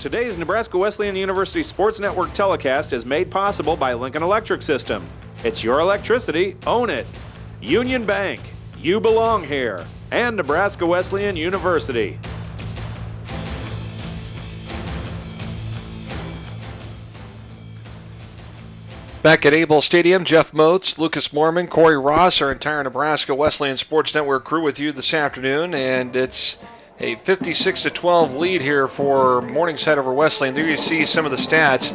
Today's Nebraska Wesleyan University Sports Network telecast is made possible by Lincoln Electric System. It's your electricity, own it. Union Bank, you belong here. And Nebraska Wesleyan University. Back at Able Stadium, Jeff Moats, Lucas Mormon, Corey Ross, our entire Nebraska Wesleyan Sports Network crew with you this afternoon, and it's a 56-12 lead here for Morningside over Wesleyan. There you see some of the stats.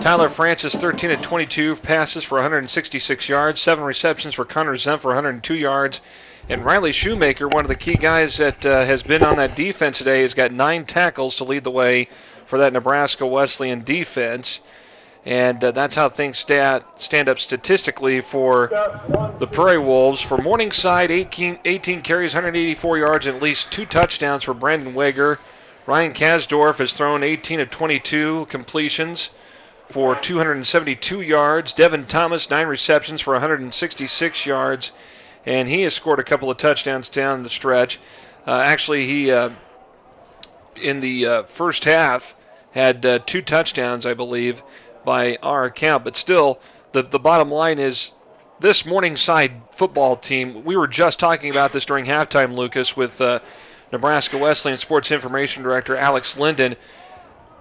Tyler Francis, 13-22 passes for 166 yards, 7 receptions for Connor Zemp for 102 yards, and Riley Shoemaker, one of the key guys that has been on that defense today, has got 9 tackles to lead the way for that Nebraska Wesleyan defense. And that's how things stand up statistically for the Prairie Wolves. For Morningside, 18 carries, 184 yards, and at least 2 touchdowns for Brandon Wager. Ryan Kasdorf has thrown 18 of 22 completions for 272 yards. Devin Thomas, 9 receptions for 166 yards, and he has scored a couple of touchdowns down the stretch. Actually, he, in the first half, had 2 touchdowns, I believe, by our account. But still, the bottom line is this Morningside football team, we were just talking about this during halftime, Lucas, with Nebraska Wesleyan Sports Information Director Alex Linden.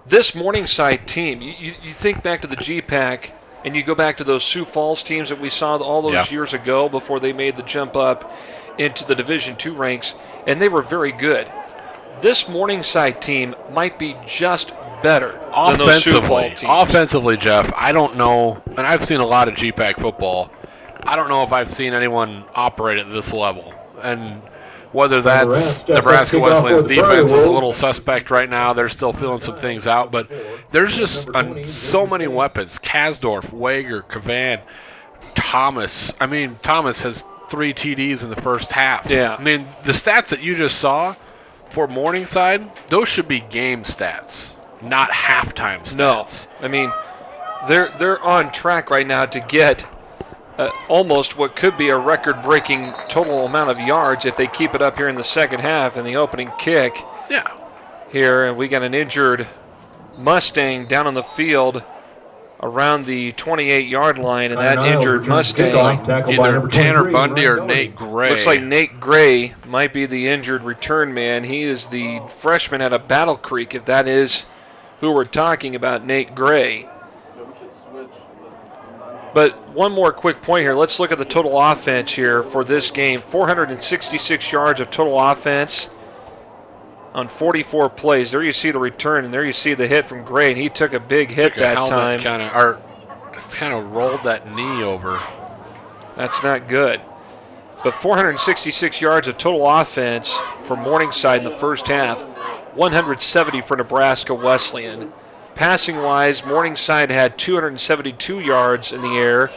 This Morningside team, you think back to the GPAC, and you go back to those Sioux Falls teams that we saw all those years ago before they made the jump up into the Division II ranks, and they were very good. This Morningside team might be just better than those Sioux Falls teams. Offensively, Jeff, I don't know, and I've seen a lot of GPAC football. I don't know if I've seen anyone operate at this level. And whether that's Nebraska Wesleyan's defense is a little suspect right now. They're still feeling some things out. But there's just so many weapons. Kasdorf, Wager, Cavan, Thomas. I mean, Thomas has 3 TDs in the first half. Yeah. I mean, the stats that you just saw for Morningside, those should be game stats, not halftime stats. No, I mean, they're on track right now to get almost what could be a record-breaking total amount of yards if they keep it up here in the second half in the opening kick. Yeah. Here, and we got an injured Mustang down on the field around the 28-yard line, and that injured Mustang, either Tanner Bundy or Nate Gray. Looks like Nate Gray might be the injured return man. He is the freshman out of Battle Creek, if that is who we're talking about, Nate Gray. But one more quick point here. Let's look at the total offense here for this game. 466 yards of total offense on 44 plays. There you see the return, and there you see the hit from Gray, and he took a big hit that time. Just kind of rolled that knee over. That's not good. But 466 yards of total offense for Morningside in the first half, 170 for Nebraska Wesleyan. Passing-wise, Morningside had 272 yards in the air,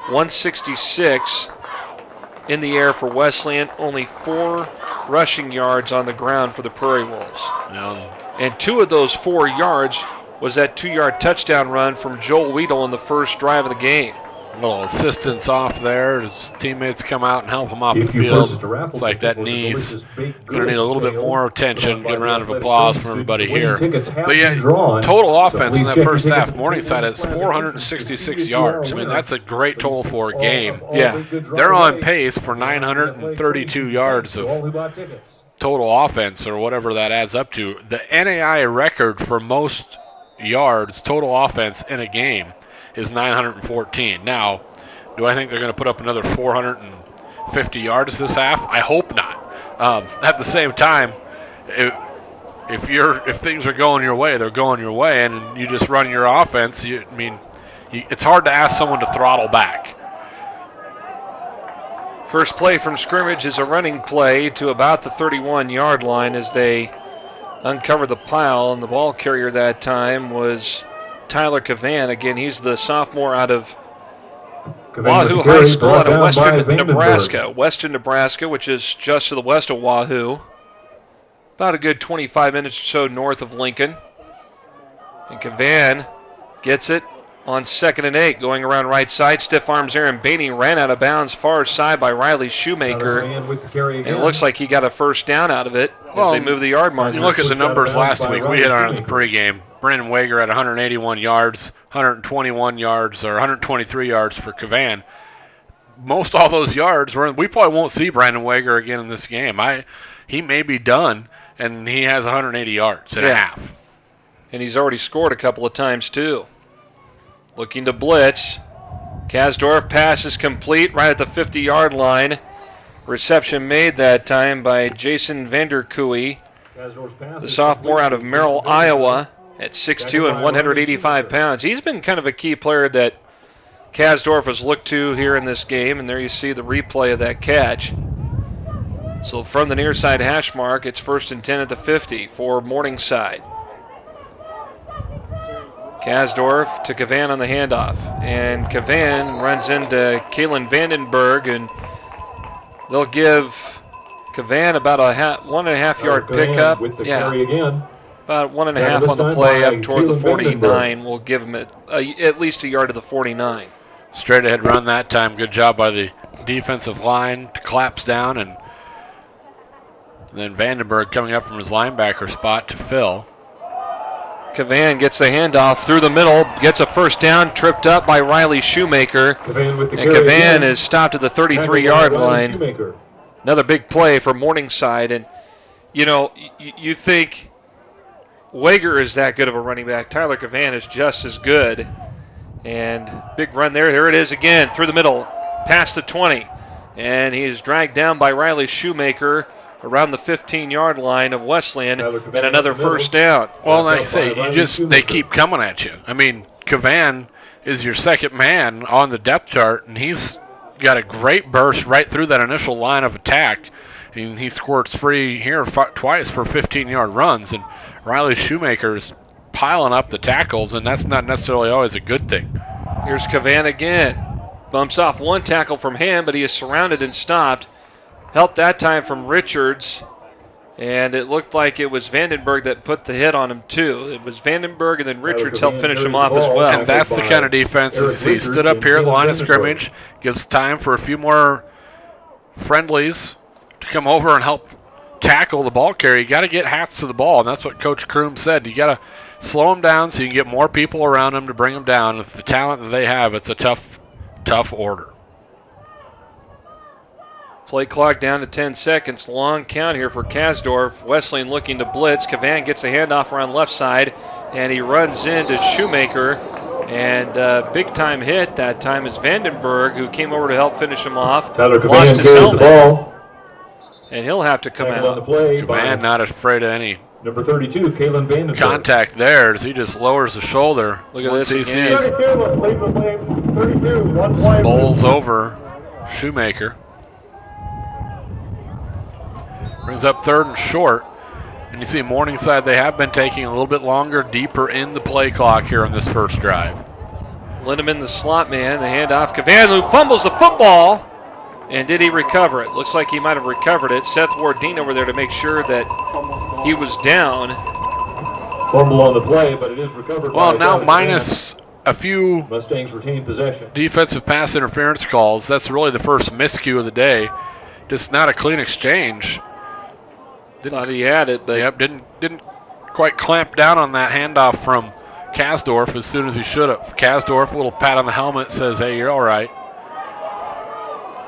166 in the air for Wesleyan, only 4 rushing yards on the ground for the Prairie Wolves. And 2 of those 4 yards was that 2-yard touchdown run from Joel Weedle in the first drive of the game. A little assistance off there. His teammates come out and help him off the field. It's like that knee's going to need a little bit more attention. Good round of applause from everybody here. But yeah, total offense in that first half, Morningside has 466 yards. I mean, that's a great total for a game. Yeah, they're on pace for 932 yards of total offense, or whatever that adds up to. The NAI record for most yards, total offense in a game, is 914. Now, do I think they're going to put up another 450 yards this half? I hope not. At the same time, if things are going your way, they're going your way, and you just run your offense. It's hard to ask someone to throttle back. First play from scrimmage is a running play to about the 31-yard line as they uncover the pile, and the ball carrier that time was Tyler Cavan. Again, he's the sophomore out of Wahoo High School out of Western Nebraska, which is just to the west of Wahoo. About a good 25 minutes or so north of Lincoln. And Cavan gets it on 2nd and 8, going around right side. Stiff arms Aaron Bainey ran out of bounds far side by Riley Shoemaker. And it looks like he got a first down out of it as they move the yard marker. You look at the numbers last week. We hit on it in the pregame. Brandon Wager at 181 yards, 121 yards, or 123 yards for Cavan. Most all those yards, we probably won't see Brandon Wager again in this game. He may be done, and he has 180 yards and a half. And he's already scored a couple of times, too. Looking to blitz. Kasdorf pass is complete right at the 50-yard line. Reception made that time by Jason Vanderkooy, the sophomore out of Merrill, Iowa, at 6'2" and 185 pounds. He's been kind of a key player that Kasdorf has looked to here in this game, and there you see the replay of that catch. So from the near side hash mark, it's 1st and 10 at the 50 for Morningside. Kasdorf to Cavan on the handoff, and Cavan runs into Kalen Vandenberg, and they'll give Cavan about a 1.5 yard pickup. About 1.5 on the play up toward the 49. We'll give him at least a yard to the 49. Straight ahead run that time. Good job by the defensive line to collapse down, and then Vandenberg coming up from his linebacker spot to fill. Cavan gets the handoff through the middle, gets a first down, tripped up by Riley Shoemaker. And Cavan is stopped at the 33-yard line. Another big play for Morningside. And, you know, you think Wager is that good of a running back. Tyler Cavan is just as good. And big run there. Here it is again, through the middle, past the 20. And he is dragged down by Riley Shoemaker around the 15-yard line of Wesleyan, and another first down. Well, like I say, they keep coming at you. I mean, Cavan is your second man on the depth chart, and he's got a great burst right through that initial line of attack. And he squirts free here twice for 15-yard runs, and Riley Shoemaker's piling up the tackles, and that's not necessarily always a good thing. Here's Cavan again. Bumps off one tackle from him, but he is surrounded and stopped. Help that time from Richards, and it looked like it was Vandenberg that put the hit on him too. It was Vandenberg, and then Richards helped finish him off as well. And that's the kind of defense, as you see, stood up here at the line of scrimmage, gives time for a few more friendlies to come over and help tackle the ball carrier. You got to get hats to the ball, and that's what Coach Kroom said. You got to slow them down so you can get more people around them to bring them down. With the talent that they have, it's a tough order. Play clock down to 10 seconds. Long count here for Kasdorf. Wesleyan looking to blitz. Cavan gets a handoff around left side, and he runs into Shoemaker. And big time hit that time is Vandenberg, who came over to help finish him off. Lost his helmet. The ball. And he'll have to come out. Cavan not afraid of any number 32, Kalen Vandenberg. Contact there as he just lowers the shoulder. Look at this. He sees bowls over Shoemaker. Brings up 3rd and short. And you see Morningside, they have been taking a little bit longer, deeper in the play clock here on this first drive. Lindemann, the slot man, the handoff. Cavan, who fumbles the football. And did he recover it? Looks like he might have recovered it. Seth Wardine over there to make sure that he was down. Fumble on the play, but it is recovered. Well, now minus a few Mustangs retain possession. Defensive pass interference calls. That's really the first miscue of the day. Just not a clean exchange. Thought he had it, but didn't quite clamp down on that handoff from Kasdorf as soon as he should have. Kasdorf, a little pat on the helmet, says, "Hey, you're all right."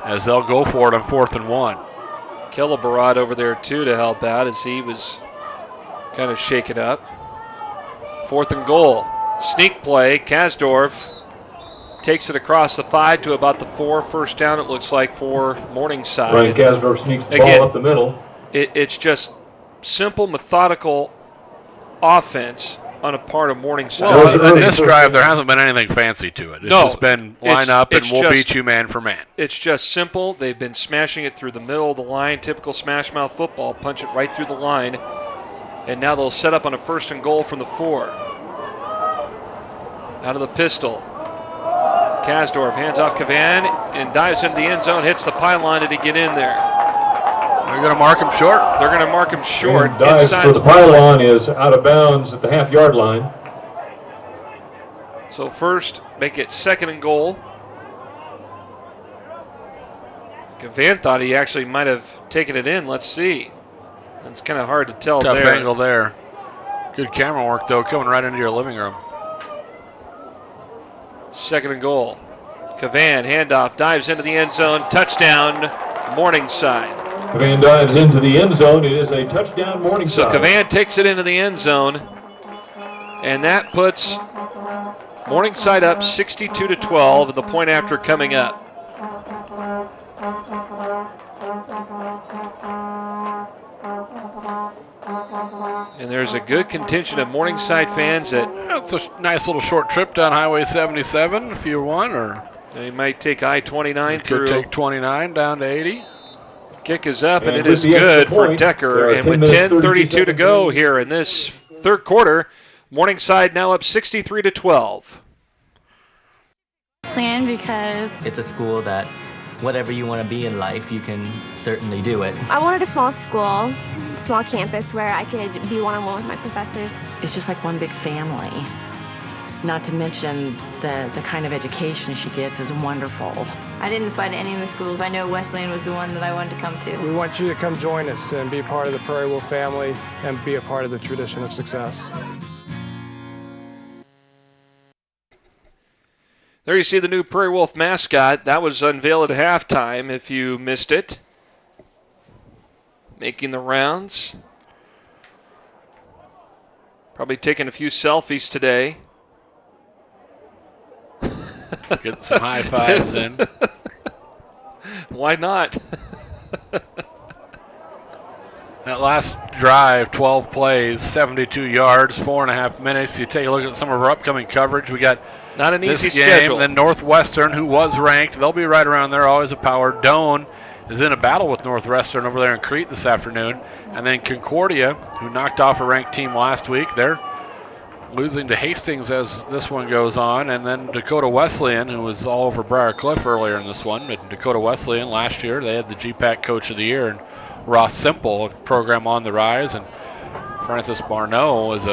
As they'll go for it on 4th and 1. Killabarad over there too to help out as he was kind of shaken up. 4th and goal. Sneak play. Kasdorf takes it across the 5 to about the 4. First down, it looks like, for Morningside. Ryan Kasdorf sneaks the ball up the middle. It's just simple, methodical offense on a part of Morningside. Well, in this drive, there hasn't been anything fancy to it. It's just been line up and we'll beat you man for man. It's just simple. They've been smashing it through the middle of the line. Typical smash mouth football. Punch it right through the line. And now they'll set up on a 1st and goal from the 4. Out of the pistol. Kasdorf hands off Cavan and dives into the end zone, hits the pylon. Did he get in there? They're going to mark him short. They're going to mark him short. And dives inside for the pylon is out of bounds at the half-yard line. So first, make it 2nd and goal. Cavan thought he actually might have taken it in. Let's see. It's kind of hard to tell Tough there. angle there. Good camera work, though, coming right into your living room. 2nd and goal. Cavan, handoff, dives into the end zone. Touchdown, Morningside. Cavan dives into the end zone. It is a touchdown, Morningside. So Cavan takes it into the end zone, and that puts Morningside up 62-12, and the point after coming up. And there's a good contingent of Morningside fans that... It's a nice little short trip down Highway 77 if you want, or... They might take I-29 through. Could take 29 down to 80. Kick is up, and it is good for Decker. And with 10:32 to go here in this 3rd quarter, Morningside now up 63-12. Because it's a school that whatever you want to be in life, you can certainly do it. I wanted a small school, small campus where I could be one-on-one with my professors. It's just like one big family. Not to mention the kind of education she gets is wonderful. I didn't apply to any of the schools. I know Wesleyan was the one that I wanted to come to. We want you to come join us and be part of the Prairie Wolf family and be a part of the tradition of success. There you see the new Prairie Wolf mascot. That was unveiled at halftime if you missed it. Making the rounds. Probably taking a few selfies today. Getting some high fives in. Why not? That last drive, 12 plays, 72 yards, 4.5 minutes. You take a look at some of our upcoming coverage. We got not an this easy game, schedule. then Northwestern, who was ranked. They'll be right around there, always a power. Doane is in a battle with Northwestern over there in Crete this afternoon. And then Concordia, who knocked off a ranked team last week. They're losing to Hastings as this one goes on. And then Dakota Wesleyan, who was all over Briar Cliff earlier in this one. But Dakota Wesleyan last year, they had the GPAC Coach of the Year. And Ross Simple, a program on the rise. And Francis Barneau is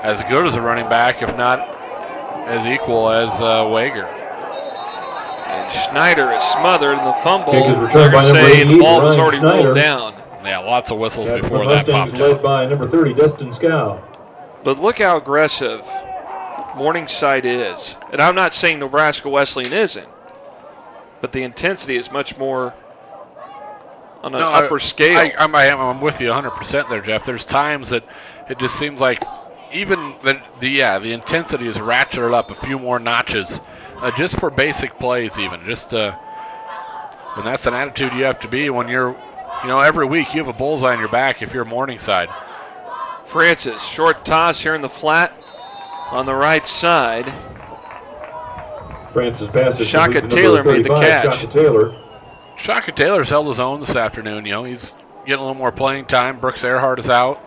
as good as a running back, if not as equal as Wager. And Schneider is smothered in the fumble. Kick is returned by number 8, the ball was Ryan already Schneider. rolled down. Yeah, lots of whistles That's before the that Mustangs popped led up. by number 30, Dustin Scow. But look how aggressive Morningside is. And I'm not saying Nebraska Wesleyan isn't, but the intensity is much more on an upper scale. I'm with you 100% there, Jeff. There's times that it just seems like even the intensity is ratcheted up a few more notches just for basic plays even. And that's an attitude you have to be when you're, every week you have a bullseye on your back if you're Morningside. Francis, short toss here in the flat on the right side. Francis passes. Shaka Taylor made the catch. Shaka Taylor. Shaka Taylor's held his own this afternoon. He's getting a little more playing time. Brooks Earhart is out.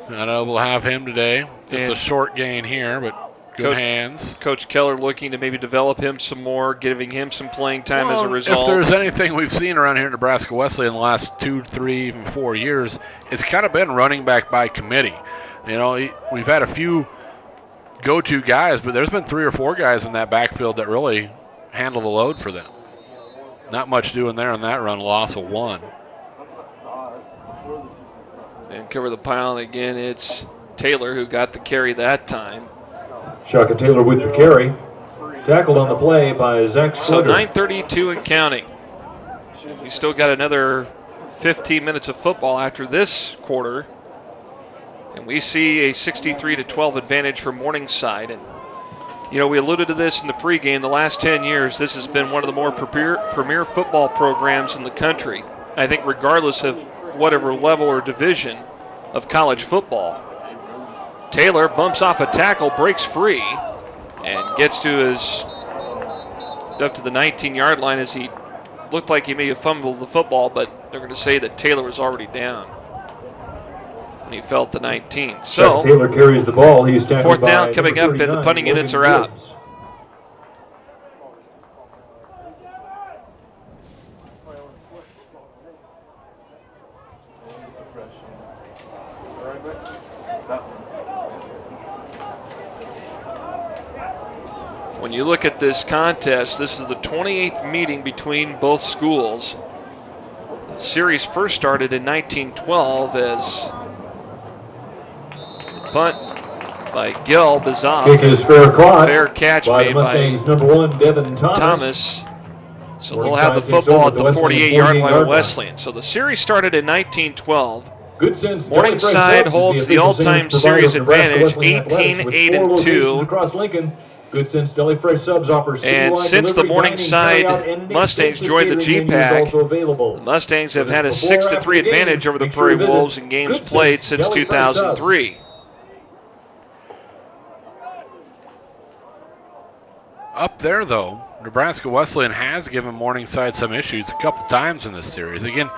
Not able to have him today. It's a short gain here, but good hands. Coach Keller looking to maybe develop him some more, giving him some playing time as a result. If there's anything we've seen around here in Nebraska Wesleyan in the last 2, 3, even 4 years, it's kind of been running back by committee. We've had a few go-to guys, but there's been 3 or 4 guys in that backfield that really handle the load for them. Not much doing there on that run, loss of 1. And cover the pile, and again, it's Taylor who got the carry that time. Shaka Taylor with the carry. Tackled on the play by Zach Schroeder. So 9:32 and counting. We still got another 15 minutes of football after this quarter. And we see a 63-12 advantage for Morningside. And, we alluded to this in the pregame. The last 10 years, this has been one of the more premier football programs in the country. I think regardless of whatever level or division of college football. Taylor bumps off a tackle, breaks free, and gets up to the 19-yard line as he looked like he may have fumbled the football, but they're going to say that Taylor was already down when he fell at the 19. So Taylor carries the ball. He's tackled 4th down by coming up, and the punting units are out. When you look at this contest, this is the 28th meeting between both schools. The series first started in 1912 as the Punt by Gelb is off. Kick is fair caught. Fair catch by made the Mustangs, by number 1, Devin Thomas. So they'll Morningside have the takes football over at the the Wesleyan 48-yard line 48-yard of line. Wesleyan. So the series started in 1912. Good sense. Morningside holds the all-time series advantage, 18-8-2. Across Lincoln. Good sense. Deli Fresh Subs offers And since the Morningside Mustangs joined the GPAC, the Mustangs have had a 6-3 advantage over the Prairie Wolves in games played since 2003. Up there, though, Nebraska Wesleyan has given Morningside some issues a couple times in this series. Again,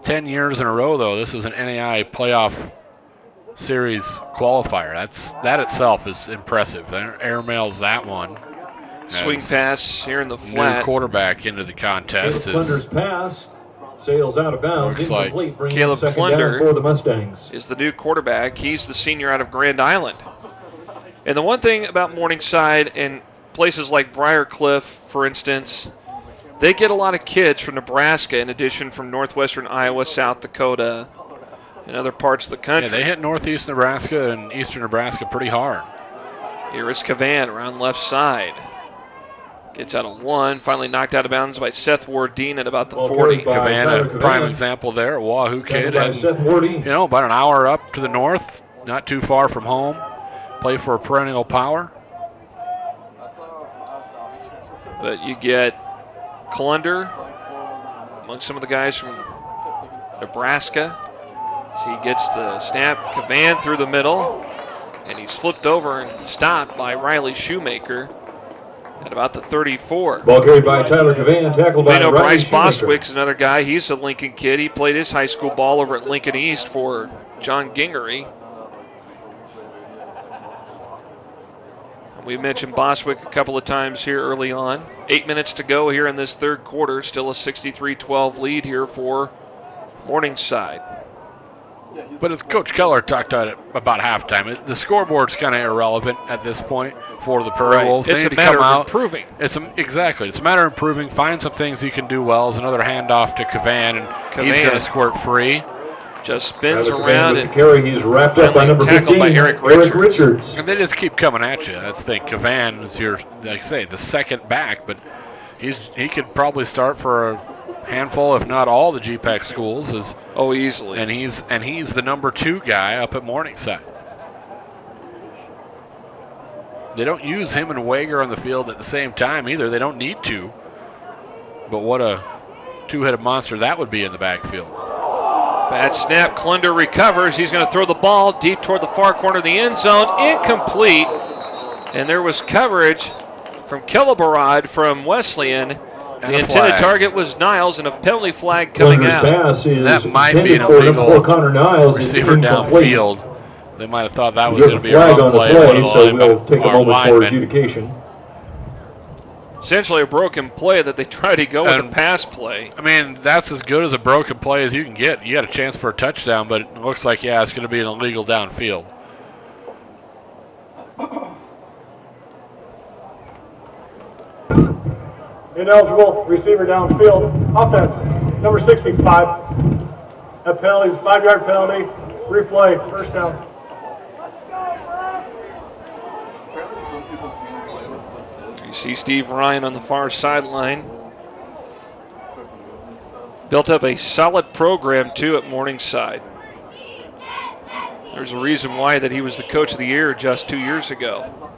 10 years in a row, though, this is an NAI playoff series qualifier. That itself is impressive. Airmails that one. Swing pass here in the flat. New quarterback into the contest Plunder's pass sails out of bounds. Looks like Caleb Plunder for the Mustangs. is the new quarterback. He's the senior out of Grand Island. And the one thing about Morningside and places like Briarcliff, for instance, they get a lot of kids from Nebraska in addition from northwestern Iowa, South Dakota, and other parts of the country. Yeah, they hit northeast Nebraska and eastern Nebraska pretty hard. Here is Cavan around left side. Gets out of one, finally knocked out of bounds by Seth Wardeen at about the 40. Cavan, a prime example there, a Wahoo kid. And, about an hour up to the north, not too far from home. Play for a perennial power. But you get Clunder among some of the guys from Nebraska. So he gets the snap. Cavan through the middle. And he's flipped over and stopped by Riley Shoemaker at about the 34. Ball carried by Tyler Cavan, tackled by Riley Bryce Shoemaker. Bostwick's another guy. He's a Lincoln kid. He played his high school ball over at Lincoln East for John Gingery. We mentioned Bostwick a couple of times here early on. 8 minutes to go here in this third quarter. Still a 63-12 lead here for Morningside. But as Coach Keller talked about halftime, the scoreboard's kind of irrelevant at this point for the Prairie Wolves. It's they a need matter to come of out. improving. Exactly. It's a matter of improving. Find some things he can do well. As another handoff to Cavan, and he's going to squirt free. Just spins around and carry. He's wrapped up by number 15, by Eric Richards. And they just keep coming at you. That's the thing. Cavan is your, like I say, the second back, but he could probably start for a handful, if not all, the GPAC schools. Easily. And he's the number 2 guy up at Morningside. They don't use him and Wager on the field at the same time either. They don't need to. But what a two-headed monster that would be in the backfield. Bad snap. Clunder recovers. He's going to throw the ball deep toward the far corner of the end zone. Incomplete. And there was coverage from Killabarad from Wesleyan. The intended target was Niles, and a penalty flag coming out. That might be an illegal receiver downfield. They might have thought that was going to be a run play. So we'll take a moment for adjudication. Essentially a broken play that they try to go with a pass play. I mean, that's as good as a broken play as you can get. You got a chance for a touchdown, but it looks like, it's going to be an illegal downfield. Ineligible receiver downfield. Offense, number 65. That penalty is a 5-yard penalty. Replay, first down. You see Steve Ryan on the far sideline. Built up a solid program, too, at Morningside. There's a reason why that he was the coach of the year just 2 years ago.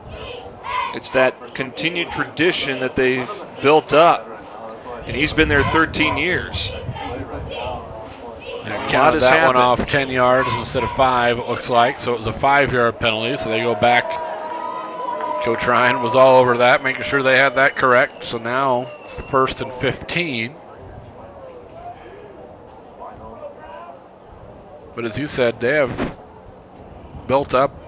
It's that continued tradition that they've built up. And he's been there 13 years. Counted that one off 10 yards instead of 5, it looks like. So it was a 5-yard penalty. So they go back. Coach Ryan was all over that, making sure they had that correct. So now it's the 1st and 15. But as you said, they have built up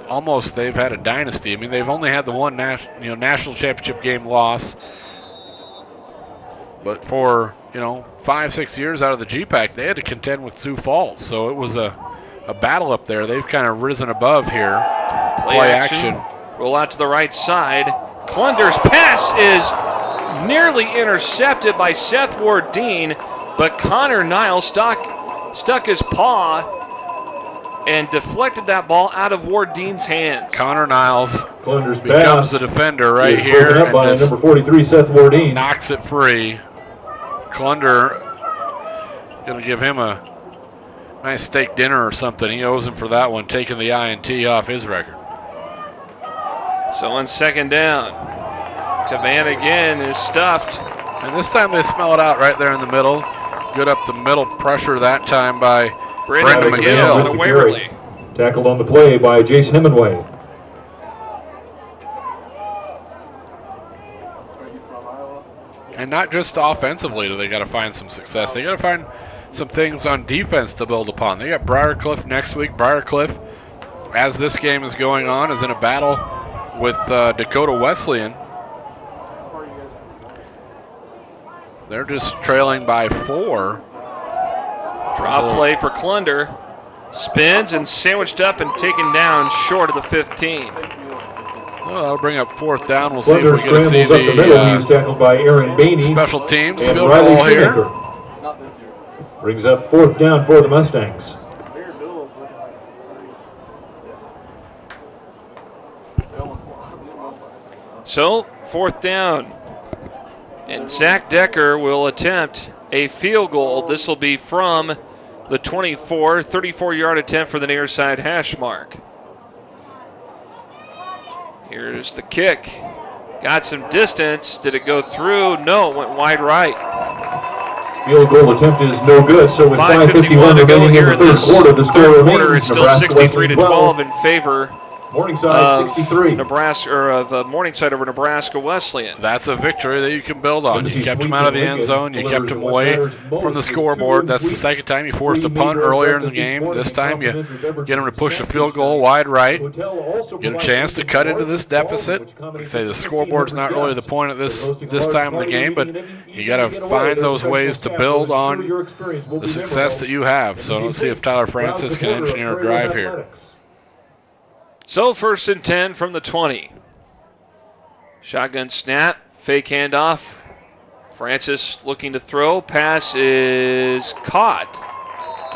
almost, they've had a dynasty. I mean, they've only had the one national championship game loss. But for, 5-6 years out of the GPAC, they had to contend with Sioux Falls. So it was a battle up there. They've kind of risen above here. Play action. Roll out to the right side. Clunder's pass is nearly intercepted by Seth Wardeen, but Connor Niles stuck his paw and deflected that ball out of Ward Dean's hands. Connor Niles Clunder's becomes pass the defender right is here broken up and by just number 43, Seth Wardeen. knocks it free. Clunder going to give him a nice steak dinner or something. He owes him for that one, taking the INT off his record. So on second down, Cavan again is stuffed. And this time they smell it out right there in the middle. Good up the middle pressure that time by Brendan McGill. And Waverly. Tackled on the play by Jason Hemingway. And not just offensively do they got to find some success. They got to find some things on defense to build upon. They got Briarcliff next week. Briarcliff, as this game is going on, is in a battle with Dakota Wesleyan. They're just trailing by 4. Drop play for Clunder. Spins and sandwiched up and taken down short of the 15. Well, that'll bring up 4th down. We'll see Clunder if we get to see scrambles up the middle. He's the tackled by Aaron Bainey special teams and field Riley goal here. Shoemaker. Brings up 4th down for the Mustangs. So, 4th down. And Zach Decker will attempt a field goal. This will be from the 24, 34-yard attempt for the near side hash mark. Here's the kick. Got some distance. Did it go through? No, it went wide right. Field goal attempt is no good, so with 5:51 to go remaining here in the third quarter, the score remains it's still Nebraska 63 to 12 Wesleyan in favor Morningside of 63. Nebraska or of Morningside over Nebraska Wesleyan. That's a victory that you can build on. You kept him Sweet out of the and end Lincoln zone. You kept delivers him what away matters most from the with scoreboard. 2 That's the sweet, second time you forced a 3 punt meter earlier in the breakfast game. morning This time you complimentary beverages get him to push a and field snacks goal each wide time. right. Hotel also Get a provides chance to drinking cut into water, this quality, deficit. which Like I accommodates say, the 1,500 scoreboard's not really the guests. point at this Hosting this large time of the party game, but meeting and you got to get away. find Their those professional ways to staff build will ensure on your experience will the be success that you have. So let's see if Tyler Francis can engineer a drive here. So 1st and 10 from the 20. Shotgun snap, fake handoff. Francis looking to throw. Pass is caught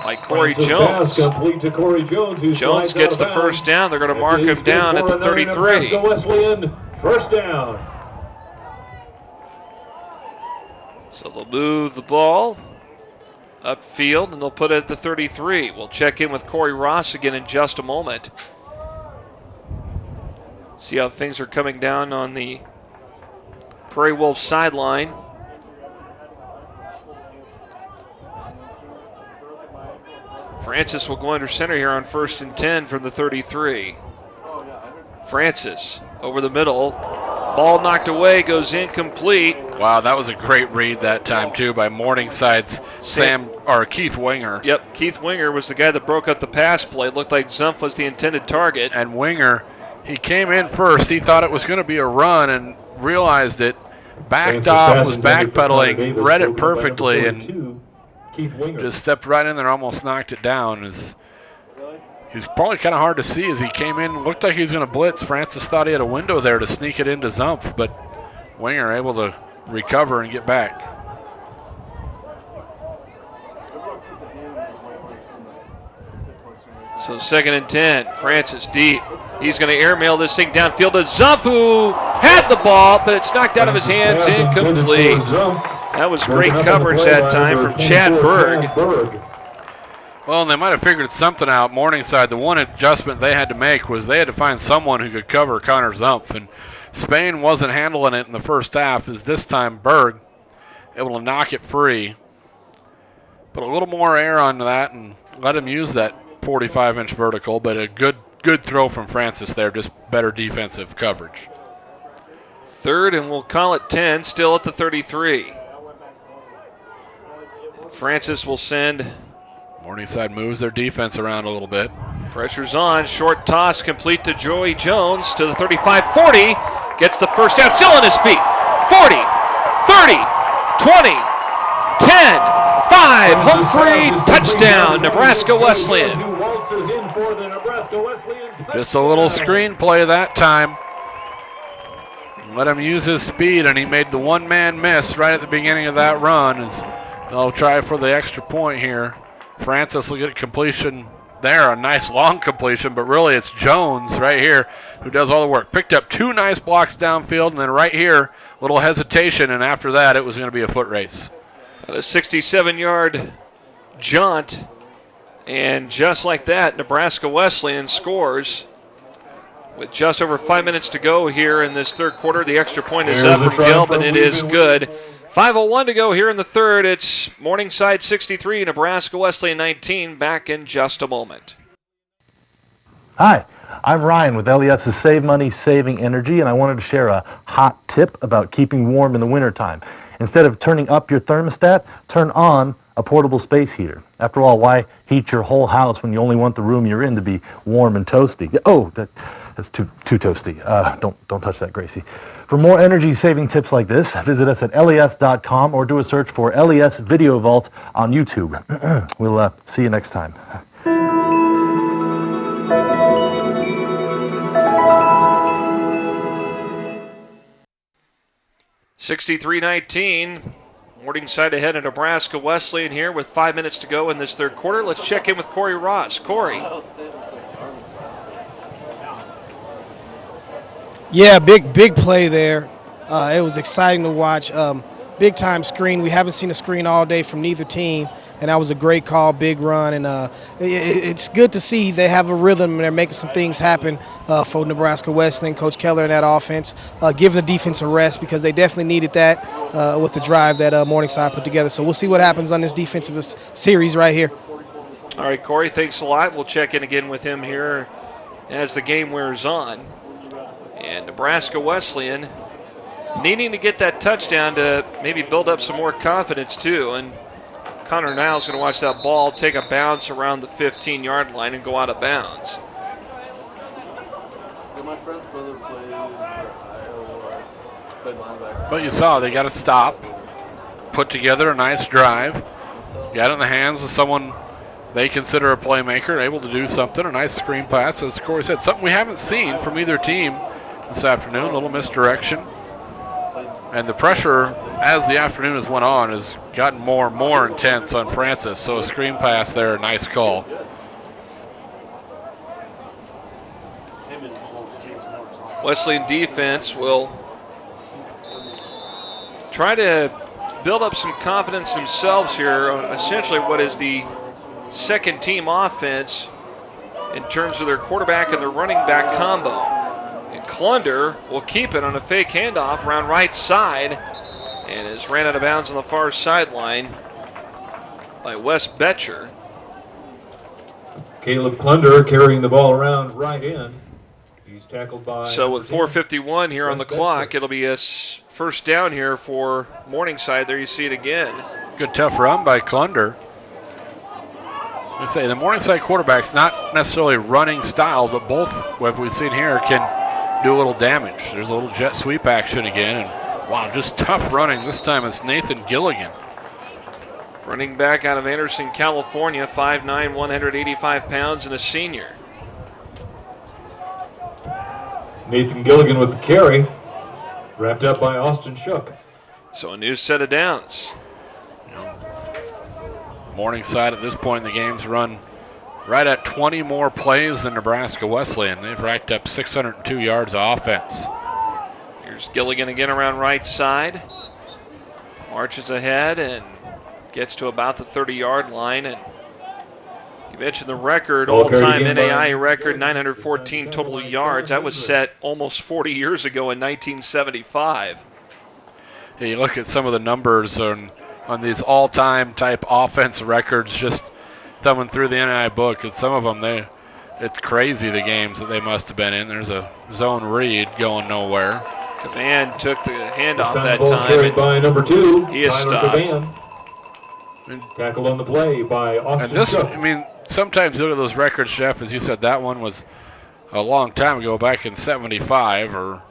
by Corey Jones. Pass complete to Corey Jones, who Jones slides gets out the of bounds. first down. They're going to mark That is him down good at the for another 33. Nebraska Wesleyan first down. So they'll move the ball upfield and they'll put it at the 33. We'll check in with Corey Ross again in just a moment. See how things are coming down on the Prairie Wolves sideline. Francis will go under center here on 1st and 10 from the 33. Francis over the middle. Ball knocked away, goes incomplete. Wow, that was a great read that time too by Morningside's Keith Winger. Yep, Keith Winger was the guy that broke up the pass play. It looked like Zumpf was the intended target. And Winger, he came in first. He thought it was going to be a run and realized it. Backed off, was backpedaling, read it perfectly, and just stepped right in there, almost knocked it down. He was probably kind of hard to see as he came in. Looked like he was going to blitz. Francis thought he had a window there to sneak it into Zumpf, but Winger able to recover and get back. So 2nd and 10. Francis deep. He's going to airmail this thing downfield to Zumpf, who had the ball, but it's knocked out of his hands, incomplete. That was great coverage that time from Chad Berg. Well, and they might have figured something out. Morningside, the one adjustment they had to make was they had to find someone who could cover Connor Zumpf, and Spain wasn't handling it in the first half, as this time Berg able to knock it free. Put a little more air on that and let him use that 45-inch vertical, but a good throw from Francis there, just better defensive coverage. 3rd, and we'll call it 10, still at the 33. Francis will send. Morningside moves their defense around a little bit. Pressure's on. Short toss complete to Joey Jones to the 35-40. Gets the first down. Still on his feet. 40, 30, 20, 10, 5. Home free. Touchdown, Nebraska Wesleyan. Just a little screen play that time. Let him use his speed, and he made the one-man miss right at the beginning of that run. They'll try for the extra point here. Francis will get a completion there, a nice long completion, but really it's Jones right here who does all the work. Picked up 2 nice blocks downfield, and then right here, little hesitation, and after that it was going to be a foot race. A 67-yard jaunt, and just like that, Nebraska Wesleyan scores. With just over 5 minutes to go here in this third quarter, the extra point is up from Gilb, and it is good. 5:01 to go here in the third. It's Morningside 63, Nebraska Wesleyan 19. Back in just a moment. Hi, I'm Ryan with LES's Save Money, Saving Energy, and I wanted to share a hot tip about keeping warm in the wintertime. Instead of turning up your thermostat, turn on a portable space heater. After all, why heat your whole house when you only want the room you're in to be warm and toasty? Oh, that's too toasty. Don't touch that, Gracie. For more energy-saving tips like this, visit us at les.com or do a search for LES Video Vault on YouTube. We'll see you next time. (63-19). Morningside ahead of Nebraska Wesleyan here with 5 minutes to go in this third quarter. Let's check in with Corey Ross. Corey. Yeah, big play there. It was exciting to watch. Big time screen. We haven't seen a screen all day from neither team, and that was a great call, big run. And it's good to see they have a rhythm and they're making some things happen for Nebraska Wesleyan. Coach Keller and that offense, giving the defense a rest because they definitely needed that with the drive that Morningside put together. So we'll see what happens on this defensive series right here. All right, Corey, thanks a lot. We'll check in again with him here as the game wears on. And Nebraska Wesleyan needing to get that touchdown to maybe build up some more confidence too. And Connor Niles going to watch that ball take a bounce around the 15-yard line and go out of bounds. My friend's brother played linebacker. But you saw they got to stop, put together a nice drive, got it in the hands of someone they consider a playmaker, able to do something, a nice screen pass, as Corey said, something we haven't seen from either team this afternoon, a little misdirection. And the pressure as the afternoon has went on has gotten more and more intense on Francis. So a screen pass there, a nice call. Wesleyan defense will try to build up some confidence themselves here on essentially what is the second team offense in terms of their quarterback and their running back combo. And Klunder will keep it on a fake handoff around right side and is ran out of bounds on the far sideline by Wes Betcher. Caleb Klunder carrying the ball around right in. He's tackled by... So with 4:51 here on the clock, it'll be a first down here for Morningside. There you see it again. Good tough run by Klunder. I say the Morningside quarterback's not necessarily running style, but both, what we've seen here, can do a little damage. There's a little jet sweep action again, and wow, just tough running. This time it's Nathan Gilligan. Running back out of Anderson, California, 5'9", 185 pounds, and a senior. Nathan Gilligan with the carry, wrapped up by Austin Shook. So a new set of downs. Morningside at this point in the game's run right at 20 more plays than Nebraska Wesleyan. They've racked up 602 yards of offense. Here's Gilligan again around right side. Marches ahead and gets to about the 30-yard line. And you mentioned the record, all-time NAI record, 914 total yards. That was set almost 40 years ago in 1975. Yeah, you look at some of the numbers on these all-time type offense records, just thumbing through the NAI book, and some of them, it's crazy the games that they must have been in. There's a zone read going nowhere. Command took the handoff that time. Carried by number 2, he is stopped. Tackled on the play by Austin Shook. I mean, sometimes you look at those records, Jeff, as you said, that one was a long time ago, back in 75 or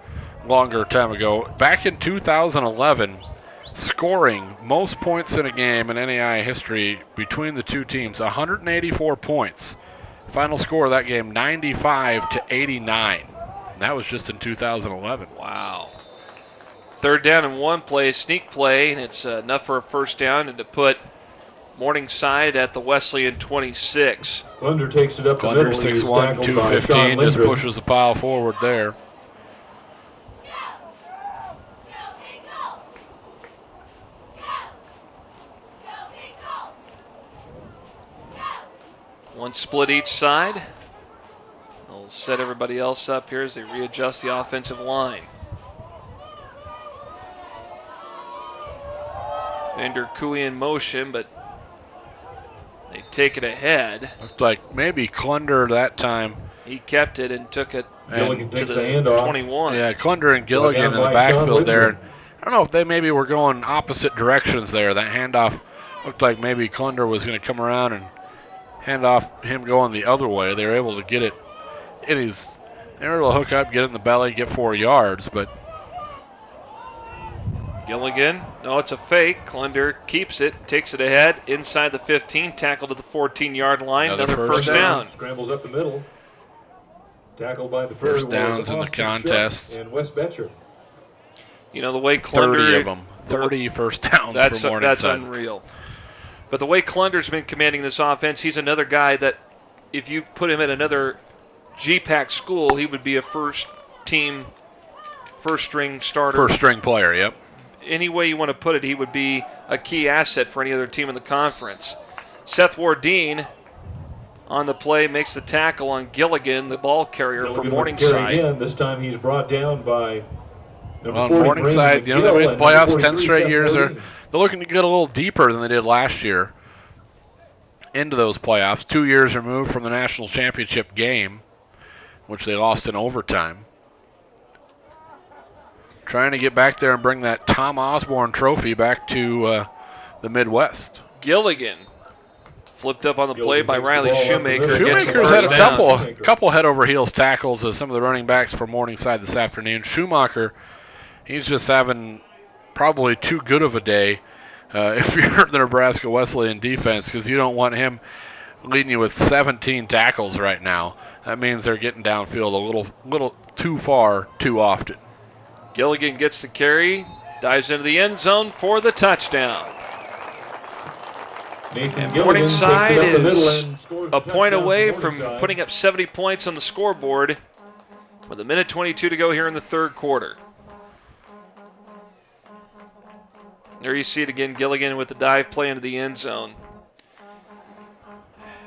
longer time ago. Back in 2011, scoring most points in a game in NAI history between the two teams, 184 points. Final score of that game, 95-89. That was just in 2011. Wow. Third down and one play, sneak play, and it's enough for a first down and to put Morningside at the Wesleyan 26. Clunder takes it up the middle. 6'1", 215, just pushes the pile forward there. One split each side. They'll set everybody else up here as they readjust the offensive line. Vander Kooi in motion, but they take it ahead. Looked like maybe Clunder that time. He kept it and took it to the 21. Yeah, Clunder and Gilligan in the backfield there. I don't know if they maybe were going opposite directions there. That handoff looked like maybe Clunder was going to come around and hand off him going the other way. They were able to get it in his. They were able to hook up, get it in the belly, get 4 yards, but Gilligan, no, it's a fake. Clunder keeps it, takes it ahead, inside the 15, tackled at the 14-yard line. Another first down. Scrambles up the middle. Tackled by the first downs in the contest. And Wes Betcher. You know, the way Clunder... 30 of them. 30 first downs for Morningside. That's unreal. But the way Clunder's been commanding this offense, he's another guy that if you put him at another GPAC school, he would be a first-string starter. First-string player, yep. Any way you want to put it, he would be a key asset for any other team in the conference. Seth Wardeen on the play makes the tackle on Gilligan, the ball carrier for Morningside. Again. This time he's brought down by Morningside. You know, they made the playoffs 10 straight years. They're looking to get a little deeper than they did last year into those playoffs. 2 years removed from the national championship game, which they lost in overtime. Trying to get back there and bring that Tom Osborne trophy back to the Midwest. Gilligan flipped up on the play by Riley Shoemaker. Shoemaker's had a couple head over heels tackles as some of the running backs for Morningside this afternoon. Schumacher, he's just having probably too good of a day if you're the Nebraska Wesleyan defense, because you don't want him leading you with 17 tackles right now. That means they're getting downfield a little too far too often. Gilligan gets the carry, dives into the end zone for the touchdown. And Morningside is a point away from putting up 70 points on the scoreboard with 1:22 to go here in the third quarter. There you see it again, Gilligan with the dive play into the end zone.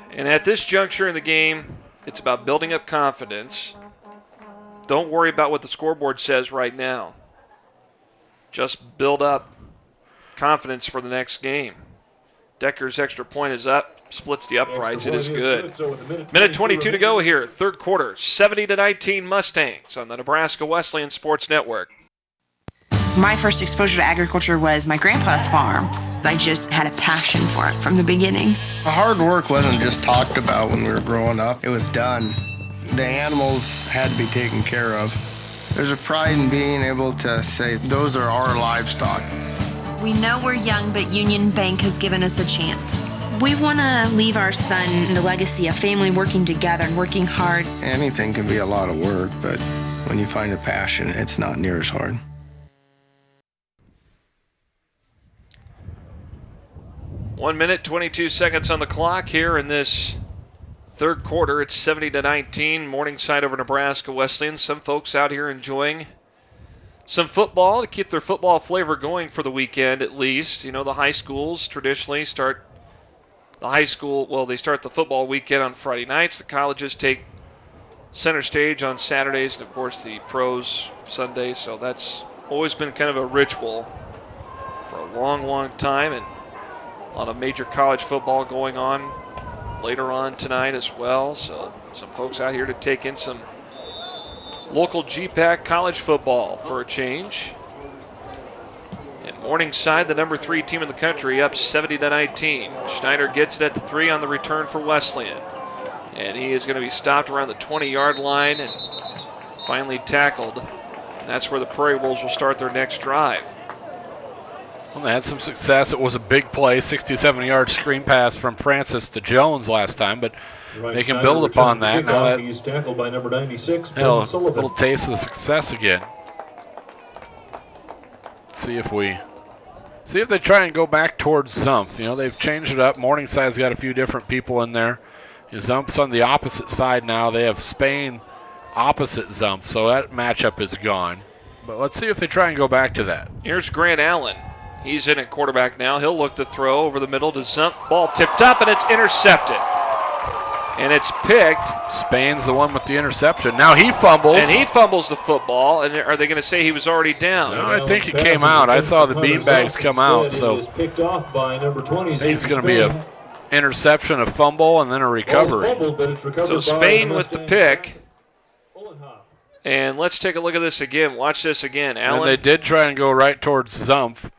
And at this juncture in the game, it's about building up confidence. Don't worry about what the scoreboard says right now. Just build up confidence for the next game. Decker's extra point is up, splits the uprights. It is good. 1:22 to go here, third quarter. 70-19 Mustangs on the Nebraska Wesleyan Sports Network. My first exposure to agriculture was my grandpa's farm. I just had a passion for it from the beginning. The hard work wasn't just talked about when we were growing up. It was done. The animals had to be taken care of. There's a pride in being able to say, those are our livestock. We know we're young, but Union Bank has given us a chance. We want to leave our son the legacy of family working together and working hard. Anything can be a lot of work, but when you find a passion, it's not near as hard. One minute, 22 seconds on the clock here in this third quarter. It's 70-19, Morningside over Nebraska Wesleyan. Some folks out here enjoying some football to keep their football flavor going for the weekend at least. You know, the high schools traditionally start they start the football weekend on Friday nights. The colleges take center stage on Saturdays, and of course the pros Sunday. So that's always been kind of a ritual for a long, long time, and a lot of major college football going on later on tonight as well. So some folks out here to take in some local GPAC college football for a change. And Morningside, the number 3 team in the country, up 70-19. Schneider gets it at the 3 on the return for Wesleyan. And he is going to be stopped around the 20-yard line and finally tackled. And that's where the Prairie Wolves will start their next drive. Well, they had some success. It was a big play, 67-yard screen pass from Francis to Jones last time, but they can build upon that. Now that he's tackled by number 96, had a little taste of the success again. Let's see if we See if they try and go back towards Zumpf. You know, they've changed it up. Morningside's got a few different people in there. Zumpf's on the opposite side now. They have Spain opposite Zumpf, so that matchup is gone. But let's see if they try and go back to that. Here's Grant Allen. He's in at quarterback now. He'll look to throw over the middle to Zumpf. Ball tipped up, and it's intercepted. And it's picked. Spain's the one with the interception. Now he fumbles. And he fumbles the football. And are they going to say he was already down? No, I think it came out. I saw the beanbags come out. So picked off by number 20. He's going to be a interception, a fumble, and then a recovery. So Spain with the pick. And let's take a look at this again. Watch this again. Allen. And they did try and go right towards Zumpf.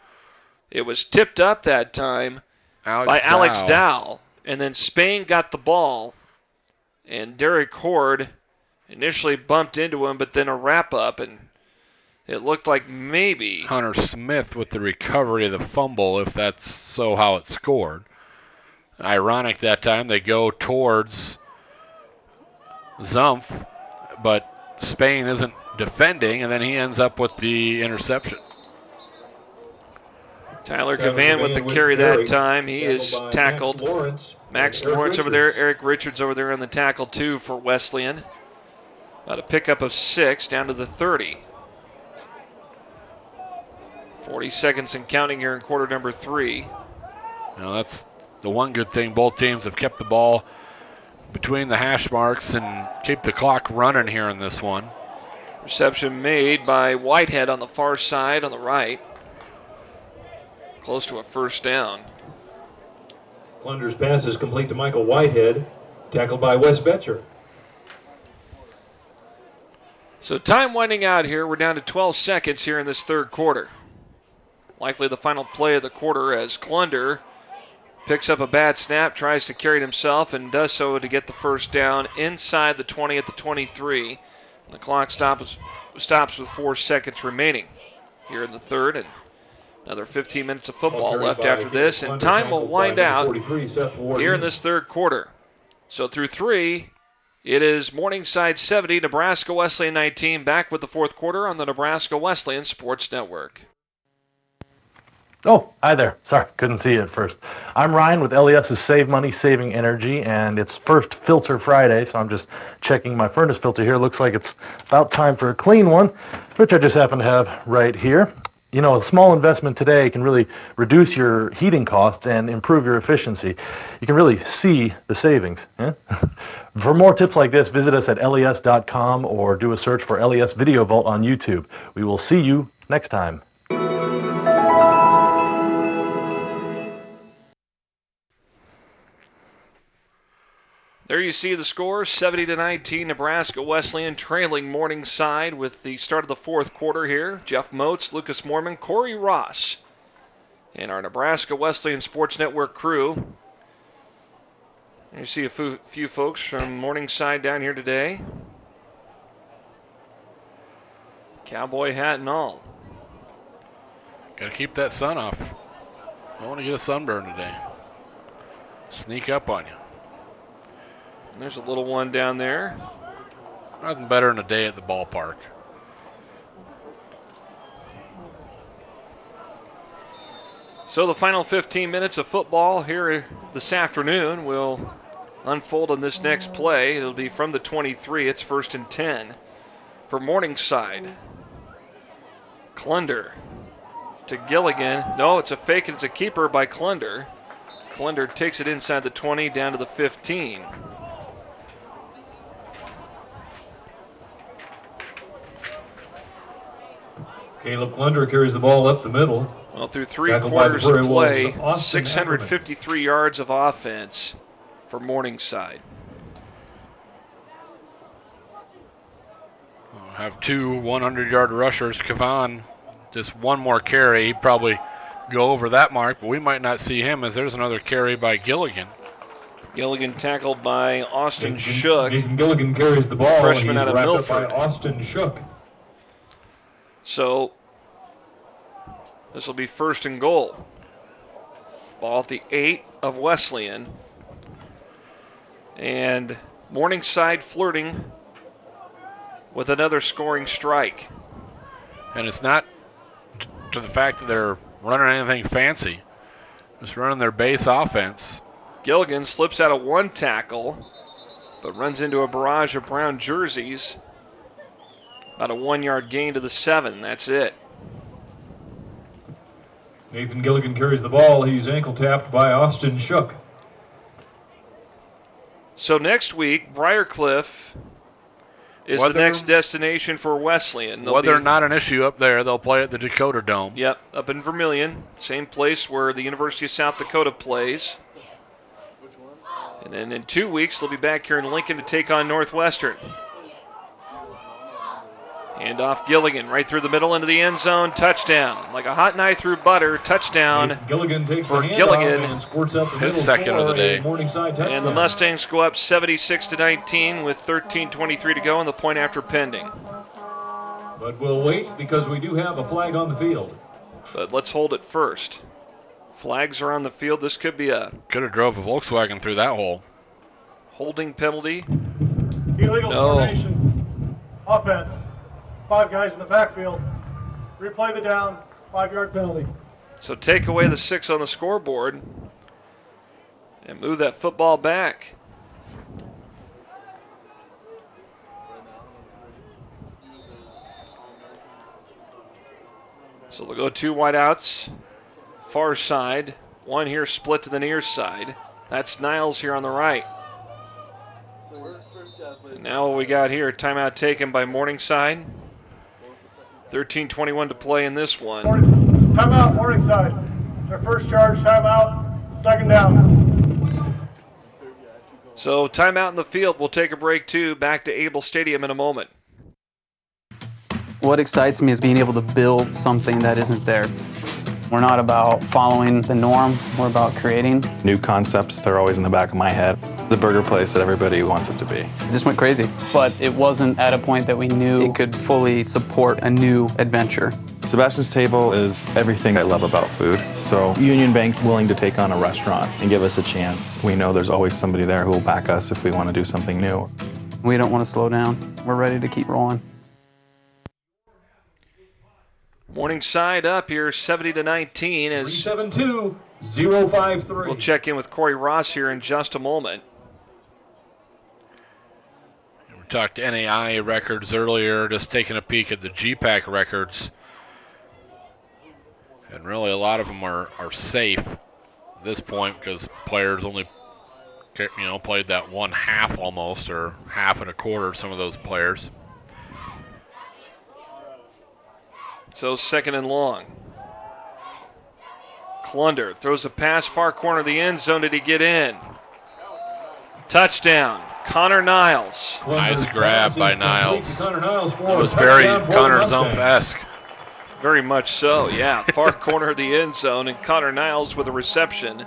It was tipped up that time by Alex Dow. And then Spain got the ball. And Derek Horde initially bumped into him, but then a wrap-up. And it looked like maybe Hunter Smith with the recovery of the fumble, if that's so how it scored. Ironic that time. They go towards Zumpf, but Spain isn't defending, and then he ends up with the interception. Tyler Gavan with the carry that time. He is tackled. Max Lawrence over there. Eric Richards over there on the tackle, too, for Wesleyan. About a pickup of 6 down to the 30. 40 seconds and counting here in quarter number 3. Now that's the one good thing. Both teams have kept the ball between the hash marks and keep the clock running here in this one. Reception made by Whitehead on the far side on the right. Close to a first down. Klunder's pass is complete to Michael Whitehead, tackled by Wes Betcher. So time winding out here. We're down to 12 seconds here in this third quarter. Likely the final play of the quarter as Klunder picks up a bad snap, tries to carry it himself, and does so to get the first down inside the 20 at the 23. The clock stops with 4 seconds remaining here in the third, and another 15 minutes of football left after this, and time will wind out here in this third quarter. So through 3, it is Morningside 70, Nebraska Wesleyan 19, back with the fourth quarter on the Nebraska Wesleyan Sports Network. Oh, hi there. Sorry, couldn't see you at first. I'm Ryan with LES's Save Money, Saving Energy, and it's first filter Friday, so I'm just checking my furnace filter here. Looks like it's about time for a clean one, which I just happen to have right here. You know, a small investment today can really reduce your heating costs and improve your efficiency. You can really see the savings. For more tips like this, visit us at les.com or do a search for LES Video Vault on YouTube. We will see you next time. There you see the score, 70-19, Nebraska Wesleyan trailing Morningside with the start of the fourth quarter here. Jeff Moats, Lucas Mormon, Corey Ross, and our Nebraska Wesleyan Sports Network crew. You see a few folks from Morningside down here today. Cowboy hat and all. Got to keep that sun off. Don't want to get a sunburn today. Sneak up on you. There's a little one down there. Nothing better than a day at the ballpark. So the final 15 minutes of football here this afternoon will unfold on this next play. It'll be from the 23. It's 1st and 10 for Morningside. Klunder to Gilligan. No, it's a fake. It's a keeper by Klunder. Klunder takes it inside the 20 down to the 15. Caleb Klunder carries the ball up the middle. Well, through 3 quarters of play, 653 yards of offense for Morningside. We'll have 2 100-yard rushers. Kavan, just one more carry. He'd probably go over that mark, but we might not see him as there's another carry by Gilligan. Gilligan tackled by Austin Shook. Gilligan carries the ball. Freshman out of Milford. By Austin Shook. So this will be 1st and goal. Ball at the 8 of Wesleyan. And Morningside flirting with another scoring strike. And it's not to the fact that they're running anything fancy. Just running their base offense. Gilligan slips out of one tackle, but runs into a barrage of brown jerseys. About a 1-yard gain to the 7. That's it. Nathan Gilligan carries the ball. He's ankle tapped by Austin Shook. So next week, Briarcliff is the next destination for Wesleyan. Weather not an issue up there. They'll play at the Dakota Dome. Yep, up in Vermilion. Same place where the University of South Dakota plays. And then in 2 weeks, they'll be back here in Lincoln to take on Northwestern. Hand off Gilligan right through the middle into the end zone. Touchdown. Like a hot knife through butter. Touchdown Gilligan takes for the Gilligan. And squirts up the His middle second for of the day. a Morningside touchdown. And the Mustangs go up 76-19 with 13:23 to go and the point after pending. But we'll wait because we do have a flag on the field. But let's hold it first. Flags are on the field. This could be a... Could have drove a Volkswagen through that hole. Holding penalty. Illegal No. formation. Offense. 5 guys in the backfield. Replay the down. 5-yard penalty. So take away the 6 on the scoreboard and move that football back. So they'll go 2 wideouts, far side. One here split to the near side. That's Niles here on the right. And now what we got here, timeout taken by Morningside. 13:21 to play in this one. Timeout, Morningside. Their first charge, timeout, 2nd down. So timeout in the field. We'll take a break too. Back to Able Stadium in a moment. What excites me is being able to build something that isn't there. We're not about following the norm, we're about creating. New concepts, they're always in the back of my head. The burger place that everybody wants it to be. It just went crazy, but it wasn't at a point that we knew it could fully support a new adventure. Sebastian's Table is everything I love about food. So Union Bank willing to take on a restaurant and give us a chance. We know there's always somebody there who will back us if we want to do something new. We don't want to slow down. We're ready to keep rolling. Morningside up here 70-19 as 372-053. we'll check in with Corey Ross here in just a moment. We talked NAI records earlier, just taking a peek at the GPAC records. And really a lot of them are safe at this point because players only played that 1/2 almost, or 1/2 and a quarter, some of those players. So 2nd and long. Klunder throws a pass far corner of the end zone. Did he get in? Touchdown. Connor Niles. Nice grab by Niles. That was very Connor Zumpf-esque. Very much so, yeah. Far corner of the end zone, and Connor Niles with a reception.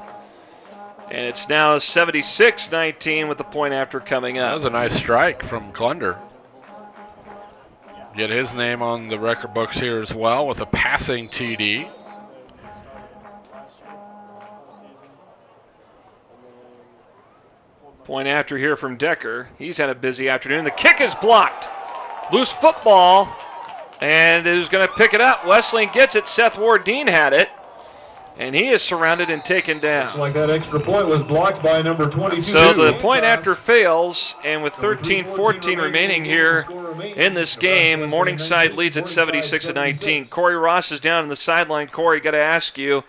And it's now 76-19 with the point after coming up. That was a nice strike from Klunder. Get his name on the record books here as well with a passing TD. Point after here from Decker. He's had a busy afternoon. The kick is blocked. Loose football. And who's going to pick it up? Wesleyan gets it. Seth Wardeen had it. And he is surrounded and taken down. Looks like that extra point was blocked by number 22. So the point after fails, and with 13-14 remaining here in this game, Morningside leads at 76-19. Corey Ross is down on the sideline. Corey, got to ask you,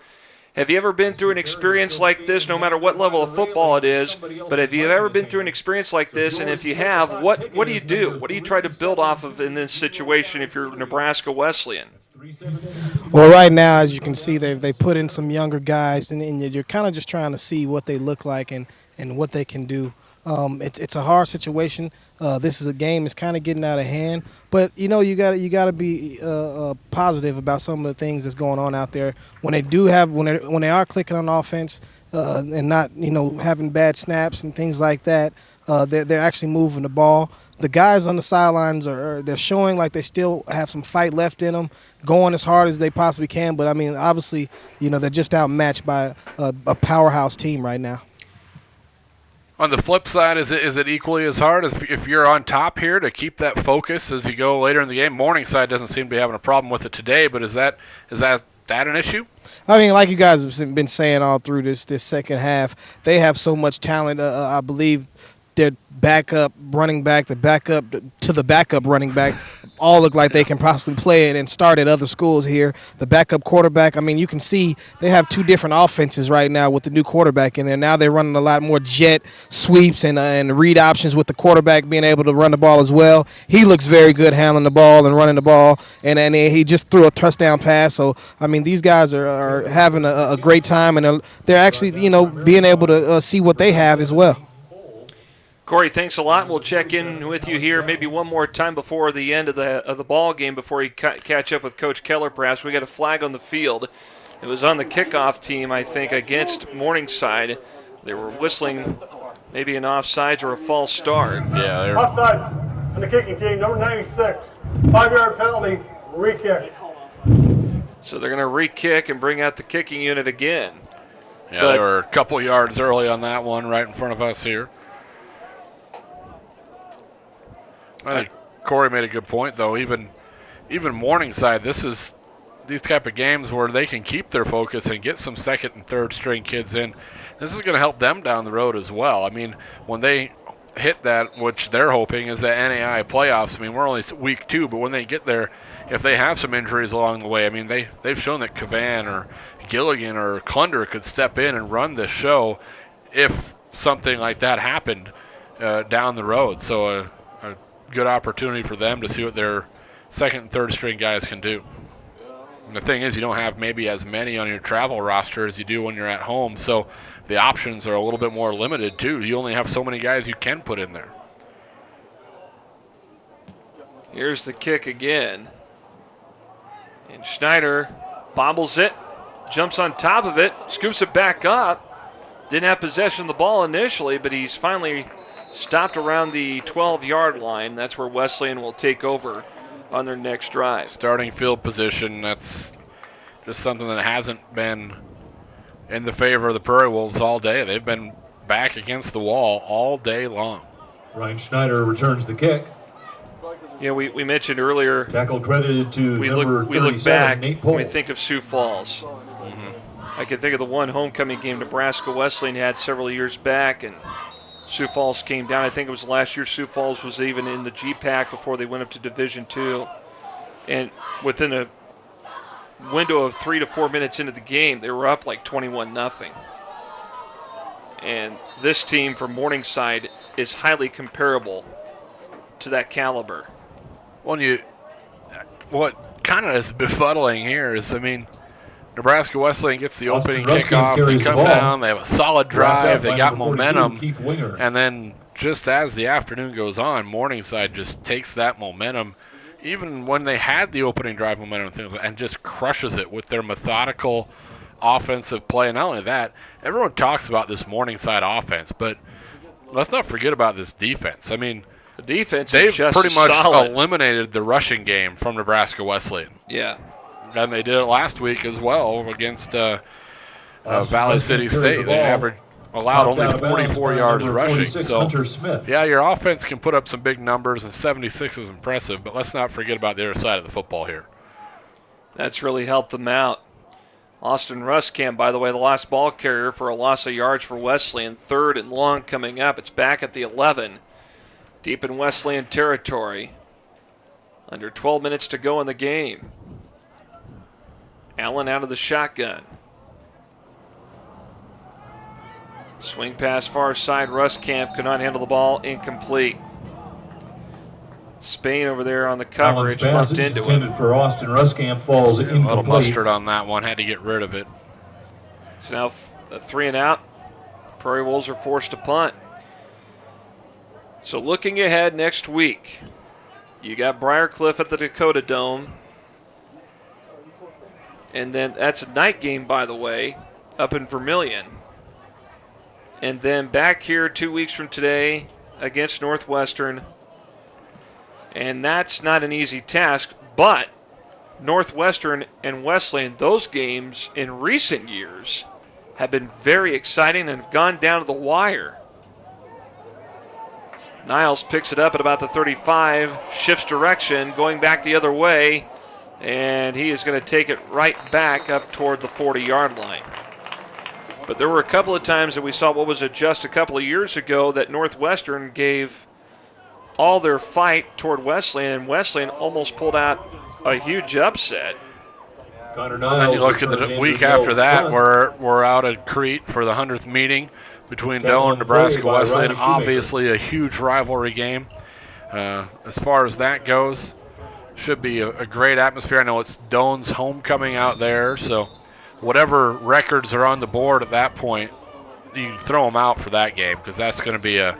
have you ever been through an experience like this, no matter what level of football it is, but have you ever been through an experience like this, and if you have, what do you do? What do you try to build off of in this situation if you're Nebraska Wesleyan? Well, right now, as you can see, they put in some younger guys, and you're kind of just trying to see what they look like and what they can do. It's a hard situation. This is a game that's kind of getting out of hand, but you got to be positive about some of the things that's going on out there. When they are clicking on offense and not having bad snaps and things like that, they're actually moving the ball. The guys on the sidelines they're showing like they still have some fight left in them, going as hard as they possibly can. But I mean, obviously, they're just outmatched by a powerhouse team right now. On the flip side, is it equally as hard as if you're on top here to keep that focus as you go later in the game? Morningside doesn't seem to be having a problem with it today, but is that that an issue? I mean, like you guys have been saying all through this second half, they have so much talent. I believe their backup running back, the backup to the backup running back, all look like they can possibly play it and start at other schools here. The backup quarterback, I mean, you can see they have two different offenses right now with the new quarterback in there. Now they're running a lot more jet sweeps and read options with the quarterback being able to run the ball as well. He looks very good handling the ball and running the ball, and he just threw a touchdown pass. So, I mean, these guys are having a great time, and they're actually, being able to see what they have as well. Corey, thanks a lot. We'll check in with you here maybe one more time before the end of the ball game, before you catch up with Coach Keller perhaps. We got a flag on the field. It was on the kickoff team, I think, against Morningside. They were whistling maybe an offsides or a false start. Yeah, they're offsides on the kicking team, number 96. 5-yard penalty, re-kick. So they're going to re-kick and bring out the kicking unit again. Yeah, they were a couple yards early on that one right in front of us here. I think Corey made a good point, though. Even Morningside, these type of games where they can keep their focus and get some second and third string kids in. This is going to help them down the road as well. I mean, when they hit that, which they're hoping is the NAI playoffs. I mean, we're only week 2, but when they get there, if they have some injuries along the way, I mean, they've shown that Cavan or Gilligan or Clunder could step in and run this show if something like that happened down the road. So a good opportunity for them to see what their second and third string guys can do. And the thing is, you don't have maybe as many on your travel roster as you do when you're at home, so the options are a little bit more limited too. You only have so many guys you can put in there. Here's the kick again. And Schneider bobbles it, jumps on top of it, scoops it back up. Didn't have possession of the ball initially, but he's finally stopped around the 12-yard line. That's where Wesleyan will take over on their next drive. Starting field position, that's just something that hasn't been in the favor of the Prairie Wolves all day. They've been back against the wall all day long. Ryan Schneider returns the kick. We mentioned earlier. Tackle credited to we look back when we think of Sioux Falls. I can think of the one homecoming game Nebraska Wesleyan had several years back, and Sioux Falls came down. I think it was last year Sioux Falls was even in the GPAC before they went up to Division II. And within a window of 3 to 4 minutes into the game, they were up like 21-0. And this team from Morningside is highly comparable to that caliber. What kind of is befuddling here is, I mean, Nebraska Wesleyan gets the opening kickoff. They come down. They have a solid drive. They got momentum. And then just as the afternoon goes on, Morningside just takes that momentum, even when they had the opening drive momentum, and just crushes it with their methodical offensive play. And not only that, everyone talks about this Morningside offense, but let's not forget about this defense. I mean, the defense they've is just pretty much solid. eliminated the rushing game from Nebraska Wesleyan. Yeah. And they did it last week as well against Valley City State. They allowed only 44 yards rushing. So, yeah, your offense can put up some big numbers, and 76 is impressive, but let's not forget about the other side of the football here. That's really helped them out. Austin Ruskamp, by the way, the last ball carrier for a loss of yards for Wesleyan. 3rd and long coming up. It's back at the 11, deep in Wesleyan territory. Under 12 minutes to go in the game. Allen out of the shotgun. Swing pass far side. Ruskamp could not handle the ball. Incomplete. Spain over there on the coverage bumped into intended for Austin Ruskamp falls incomplete. A little mustard on that one. Had to get rid of it. So now a 3 and out. Prairie Wolves are forced to punt. So looking ahead next week, you got Briarcliff at the Dakota Dome. And then that's a night game, by the way, up in Vermilion. And then back here 2 weeks from today against Northwestern. And that's not an easy task, but Northwestern and Wesleyan, those games in recent years have been very exciting and have gone down to the wire. Niles picks it up at about the 35, shifts direction, going back the other way, And he is going to take it right back up toward the 40-yard line. But there were a couple of times that we saw what was just a couple of years ago that Northwestern gave all their fight toward Wesleyan, and Wesleyan almost pulled out a huge upset. And then you look at the week after that, we're out at Crete for the 100th meeting between Doane and Nebraska Wesleyan. Obviously a huge rivalry game. As far as that goes, should be a great atmosphere. I know it's Doane's homecoming out there, so whatever records are on the board at that point, you can throw them out for that game because that's going to be a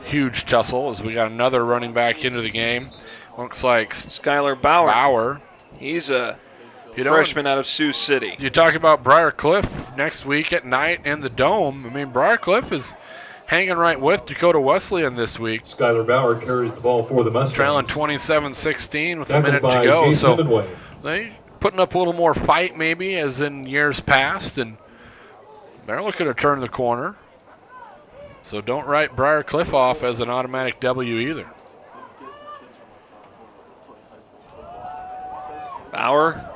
huge tussle as we got another running back into the game. Looks like Skylar Bauer. He's a freshman out of Sioux City. You talk about Briar Cliff next week at night in the Dome. I mean, Briar Cliff is hanging right with Dakota Wesleyan this week. Skylar Bauer carries the ball for the Mustangs. Trailing 27-16 with a minute to go. So they putting up a little more fight maybe as in years past, and they're looking to turn the corner. So don't write Briar Cliff off as an automatic W either. Bauer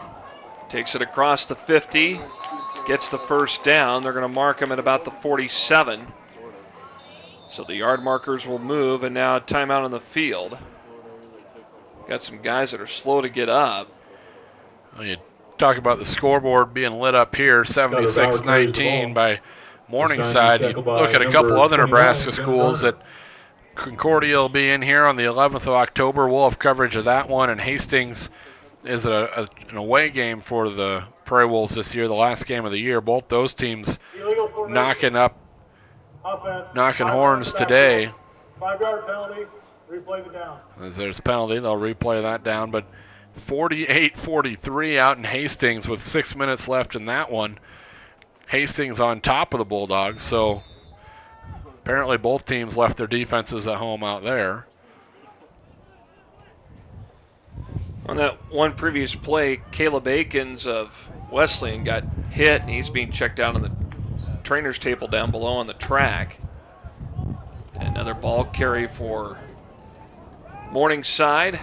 takes it across the 50, gets the first down. They're going to mark him at about the 47. So the yard markers will move, and now timeout on the field. Got some guys that are slow to get up. Well, you talk about the scoreboard being lit up here, 76-19 by Morningside. You look at a couple other Nebraska schools that Concordia will be in here on the 11th of October. We'll have coverage of that one, and Hastings is an away game for the Prairie Wolves this year, the last game of the year. Both those teams knocking horns today. 5-yard penalty, replay the down. As there's a penalty, they'll replay that down. But 48-43 out in Hastings with 6 minutes left in that one. Hastings on top of the Bulldogs, so apparently both teams left their defenses at home out there. On that one previous play, Caleb Akins of Wesleyan got hit, and he's being checked out on the trainer's table down below on the track. And another ball carry for Morningside.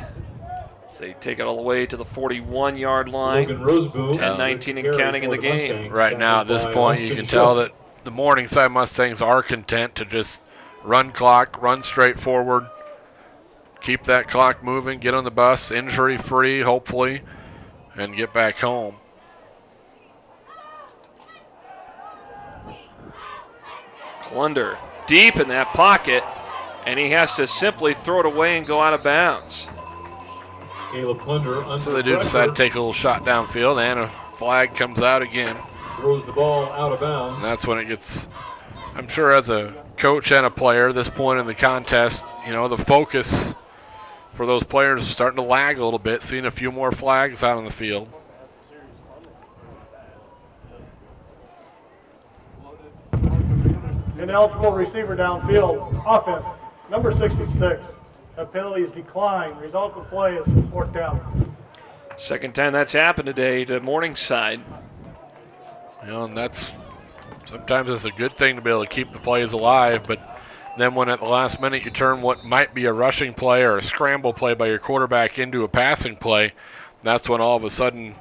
They take it all the way to the 41-yard line. 10-19 and counting in the game. Right now at this point, you can tell that the Morningside Mustangs are content to just run clock, run straight forward, keep that clock moving, get on the bus, injury-free, hopefully, and get back home. Klunder deep in that pocket, and he has to simply throw it away and go out of bounds. Caleb Klunder. So they do decide to take a little shot downfield, and a flag comes out again. Throws the ball out of bounds. And that's when it gets, I'm sure as a coach and a player at this point in the contest, you know, the focus for those players is starting to lag a little bit, seeing a few more flags out on the field. Ineligible receiver downfield. Offense, number 66. That penalty is declined. Result of the play is 4th down. Second time that's happened today to Morningside. You know, and that's sometimes it's a good thing to be able to keep the plays alive, but then when at the last minute you turn what might be a rushing play or a scramble play by your quarterback into a passing play, that's when all of a sudden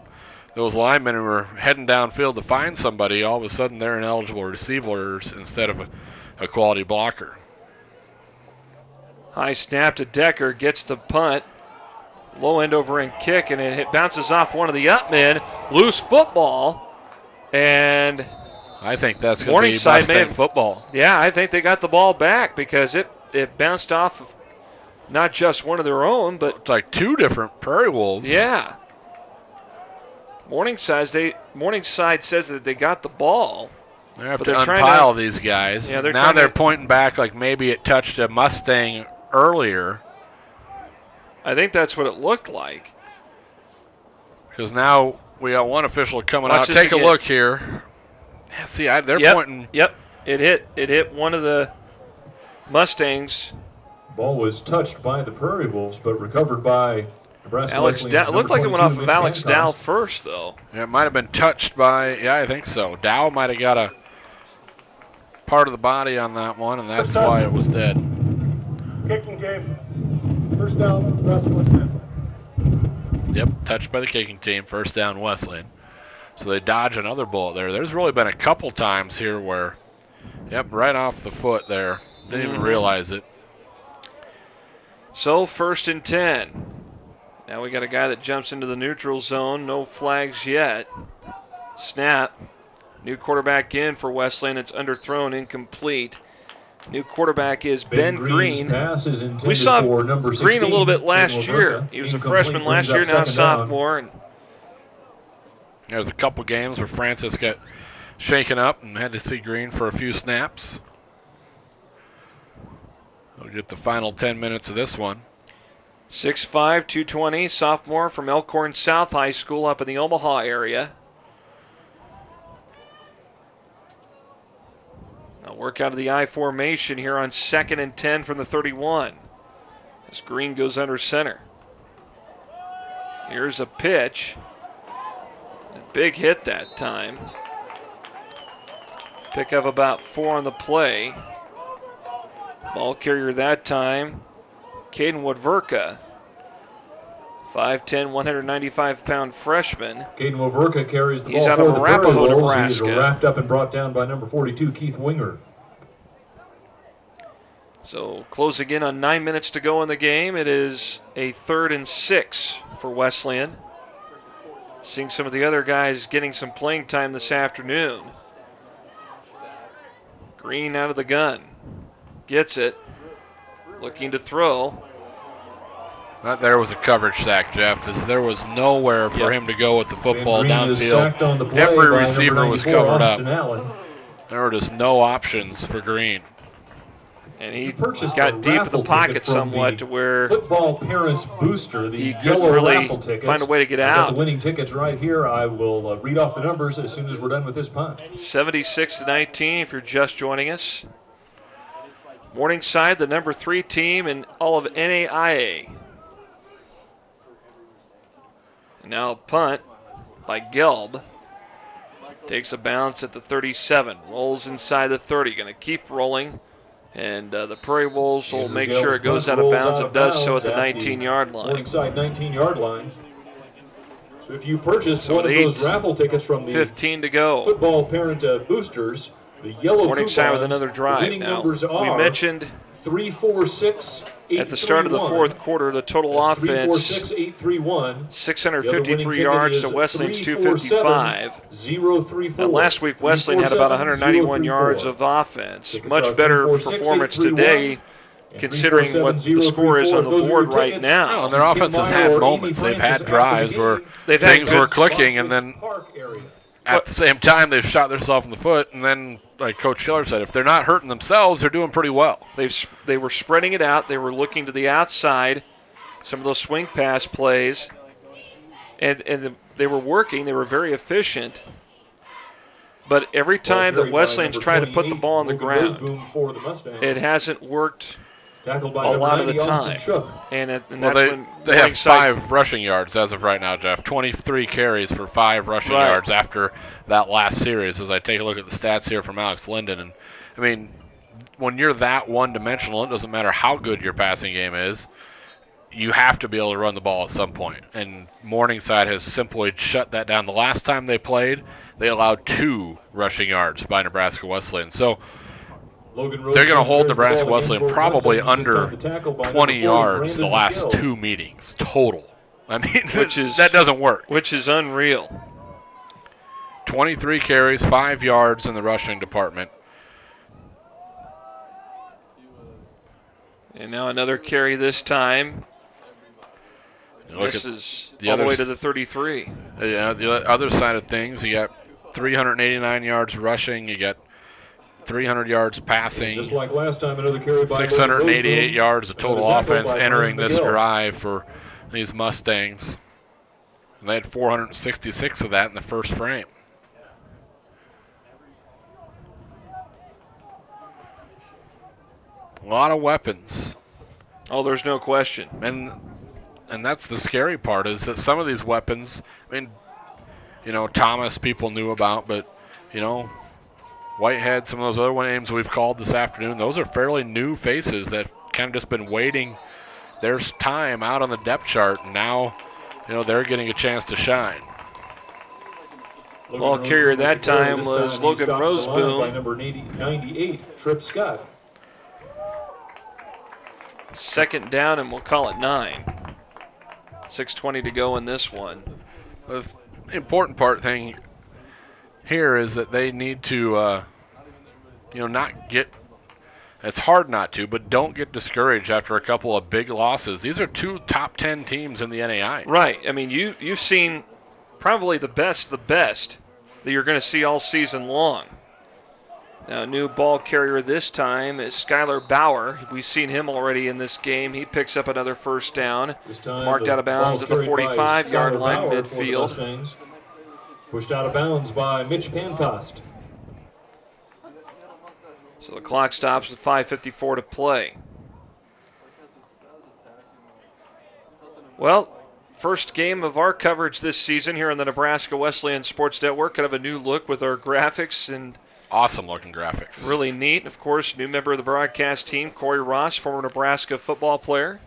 those linemen who are heading downfield to find somebody, all of a sudden they're ineligible receivers instead of a quality blocker. High snap to Decker, gets the punt. Low end over end kick, and it bounces off one of the up men. Loose football, and I think that's going to be Mustang football. Yeah, I think they got the ball back because it bounced off of not just one of their own, but looked like two different Prairie Wolves. Yeah. Morningside says that they got the ball. They have to unpile these guys. Yeah, now they're pointing back like maybe it touched a Mustang earlier. I think that's what it looked like. Because now we got one official coming out. Take a look here. Yeah, see, they're pointing. Yep, it hit one of the Mustangs. Ball was touched by the Prairie Wolves, but recovered by Nebraska. Alex Dow. It looked like it went off of Alex Dow first, though. Yeah, it might have been touched by. Yeah, I think so. Dow might have got a part of the body on that one, and that's why it was dead. Kicking game. First down, Nebraska Wesleyan. Yep, touched by the kicking team, first down Wesleyan. So they dodge another bullet there. There's really been a couple times here where, yep, right off the foot there. Didn't even realize it. So 1st and 10. Now we got a guy that jumps into the neutral zone. No flags yet. Snap. New quarterback in for Wesleyan. It's underthrown, incomplete. New quarterback is Ben Green. We saw Green a little bit last year. He was a freshman last year, now a sophomore. And there's a couple games where Francis got shaken up and had to see Green for a few snaps. We'll get the final 10 minutes of this one. 6'5", 220, sophomore from Elkhorn South High School up in the Omaha area. Now work out of the I formation here on 2nd and 10 from the 31. As Green goes under center. Here's a pitch. A big hit that time. Pick up about 4 on the play. Ball carrier that time, Caden Woodverka. 5'10", 195-pound freshman. Caden Woodverka carries the ball. He's out of Arapahoe, Nebraska. He's wrapped up and brought down by number 42, Keith Winger. So closing in on 9 minutes to go in the game. It is a 3rd and 6 for Wesleyan. Seeing some of the other guys getting some playing time this afternoon. Green out of the gun. Gets it. Looking to throw. That there was a coverage sack, Jeff, as there was nowhere for him to go with the football downfield. Every receiver was covered up. There were just no options for Green. And he got deep in the pocket somewhat to where Football Parents Booster, he couldn't really find a way to get out. I've got the winning tickets right here. I will read off the numbers as soon as we're done with this punt. 76-19 if you're just joining us. Morningside, the number 3 team in all of NAIA. And now a punt by Gelb. Takes a bounce at the 37. Rolls inside the 30. Going to keep rolling. And the Prairie Wolves will make sure it goes out of bounds. It does so at the 19-yard line. Morningside 19-yard line. So if you purchase one of those raffle tickets from the 15 to go. Football Parent Boosters, the yellow Morningside with another drive. Now, we mentioned 3, 4, 6, 8, at the start of the fourth quarter, the total offense 653 yards to Wesleyan's 255. Last week, Wesleyan had about 191 yards of offense. Much better performance today, considering what the score is on the board right now. And their offense has had moments. They've had drives where things were clicking, and then at the same time, they've shot themselves in the foot, and then, like Coach Keller said, if they're not hurting themselves, they're doing pretty well. They were spreading it out. They were looking to the outside, some of those swing pass plays, and they were working. They were very efficient. But every time that Wesleyan's tried to put the ball on the ground, it hasn't worked a lot of the time. And that's when they have 5 rushing yards as of right now, Jeff. 23 carries for 5 rushing yards after that last series, as I take a look at the stats here from Alex Linden. And, I mean, when you're that one-dimensional, it doesn't matter how good your passing game is, you have to be able to run the ball at some point. And Morningside has simply shut that down. The last time they played, they allowed 2 rushing yards by Nebraska Wesleyan. So they're going to hold Nebraska Wesleyan probably under 20 yards the last 2 meetings total. I mean, that doesn't work. Which is unreal. 23 carries, 5 yards in the rushing department. And now another carry this time. This is all the way to the 33. Yeah, the other side of things, you got 389 yards rushing, you got 300 yards passing, just like last time, another carry by 688 yards of total offense entering this drive for these Mustangs. And they had 466 of that in the first frame. A lot of weapons. Oh, there's no question. And that's the scary part, is that some of these weapons, I mean, you know, Thomas people knew about, but, you know, Whitehead, some of those other names we've called this afternoon, those are fairly new faces that kind of just been waiting their time out on the depth chart. And now they're getting a chance to shine. Ball carrier that time was Logan By Roseboom. number 98, Trip Scott. Second down, and we'll call it 9. 6:20 to go in this one. The important part thing here is that they need to, not get. It's hard not to, but don't get discouraged after a couple of big losses. These are 2 top 10 teams in the NAI. Right. I mean, you've seen probably the best that you're going to see all season long. Now, new ball carrier this time is Skylar Bauer. We've seen him already in this game. He picks up another first down. Marked out of bounds at the 45-yard line, midfield. Pushed out of bounds by Mitch Pancost. So the clock stops with 5:54 to play. Well, first game of our coverage this season here on the Nebraska Wesleyan Sports Network. Kind of a new look with our graphics and awesome-looking graphics. Really neat. Of course, new member of the broadcast team, Corey Ross, former Nebraska football player.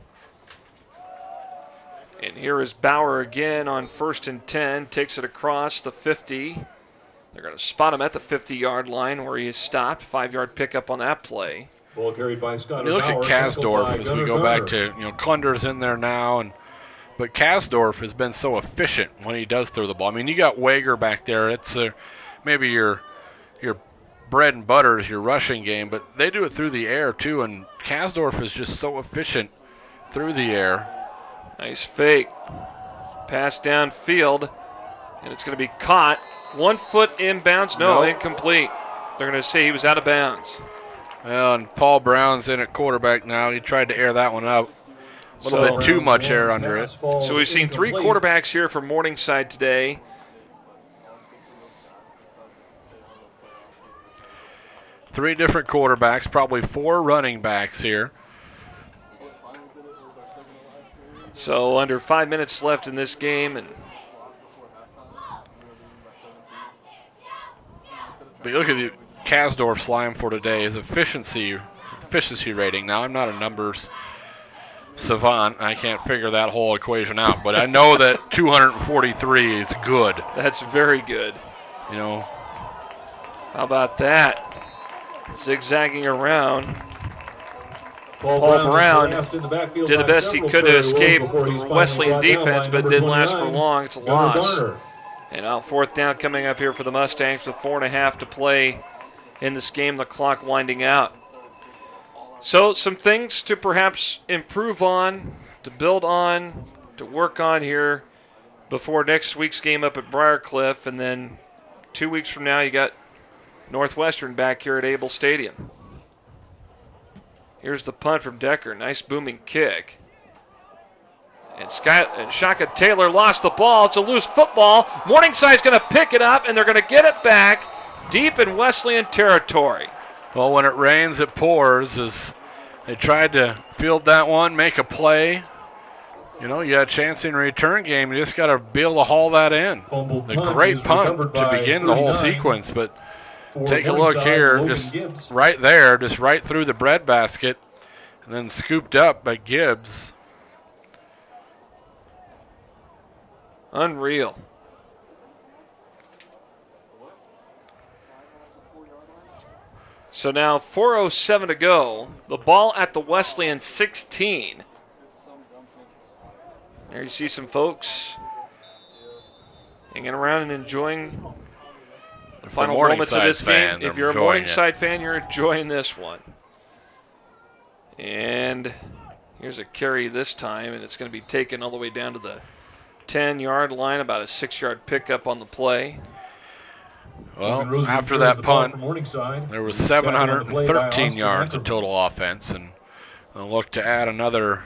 And here is Bauer again on 1st and 10. Takes it across the 50. They're going to spot him at the 50-yard line where he is stopped. 5-yard pickup on that play. Ball carried by Scott. When you look at Kasdorf as we go back to, Klunder's in there now, but Kasdorf has been so efficient when he does throw the ball. I mean, you got Wager back there. It's maybe your bread and butter is your rushing game, but they do it through the air too, and Kasdorf is just so efficient through the air. Nice fake. Pass downfield, and it's going to be caught. 1 foot inbounds. No, incomplete. They're going to say he was out of bounds. Well, and Paul Brown's in at quarterback now. He tried to air that one up. A little bit too much air under it. So we've seen 3 quarterbacks here for Morningside today. Three different quarterbacks, probably 4 running backs here. So under 5 minutes left in this game, and but look at the Kasdorf's line for today. His efficiency rating. Now, I'm not a numbers savant. I can't figure that whole equation out, but I know that 243 is good. That's very good. How about that? Zigzagging around. Paul Brown did the best he could to escape the Wesleyan defense, but didn't last for long. It's a loss. And now 4th down coming up here for the Mustangs with 4.5 to play in this game, the clock winding out. So some things to perhaps improve on, to build on, to work on here before next week's game up at Briarcliff, and then 2 weeks from now you got Northwestern back here at Able Stadium. Here's the punt from Decker. Nice booming kick. And Shaka Taylor lost the ball. It's a loose football. Morningside's going to pick it up, and they're going to get it back deep in Wesleyan territory. Well, when it rains, it pours. As they tried to field that one, make a play. You got a chance in a return game. You just got to be able to haul that in. A great punt to begin the whole sequence, but take a look here, just right there, just right through the breadbasket, and then scooped up by Gibbs. Unreal. So now 4:07 to go. The ball at the Wesleyan 16. There you see some folks hanging around and enjoying the final moments of this game. If you're a Morningside fan, you're enjoying this one. And here's a carry this time, and it's going to be taken all the way down to the 10-yard line, about a 6-yard pickup on the play. Well, after that punt, there was 713 yards of total offense, and they'll look to add another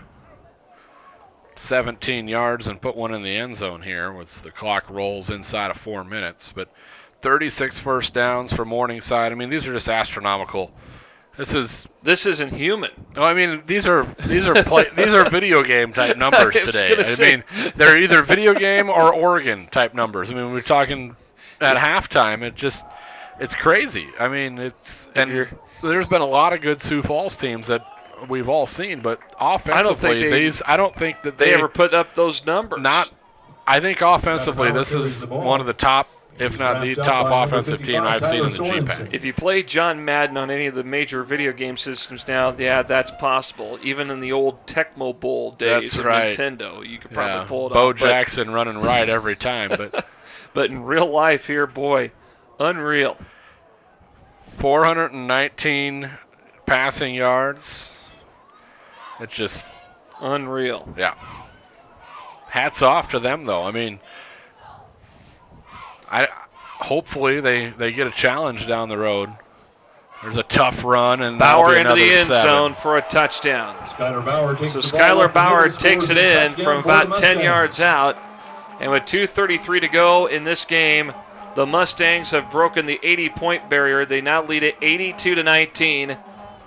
17 yards and put one in the end zone here once the clock rolls inside of 4 minutes. But 36 first downs for Morningside. I mean, these are just astronomical. This isn't human. No, I mean these are these are video game type numbers today. I mean, they're either video game or Oregon type numbers. I mean, we're talking at halftime. It's crazy. I mean, there's been a lot of good Sioux Falls teams that we've all seen, but offensively, I don't think that they ever put up those numbers. Not I think offensively, this is one of the top, if not the top offensive team I've seen in the GPAC. If you play John Madden on any of the major video game systems now, yeah, that's possible. Even in the old Tecmo Bowl days of Nintendo, you could probably pull it Bo off. Jackson running right every time. But in real life here, boy, unreal. 419 passing yards. It's just unreal. Yeah. Hats off to them, though. I mean, hopefully they get a challenge down the road. There's a tough run, and Bauer into the end 7. zone for a touchdown. So Skylar Bauer takes it in from about 10 yards out, and with 2:33 to go in this game, the Mustangs have broken the 80-point barrier. They now lead it 82-19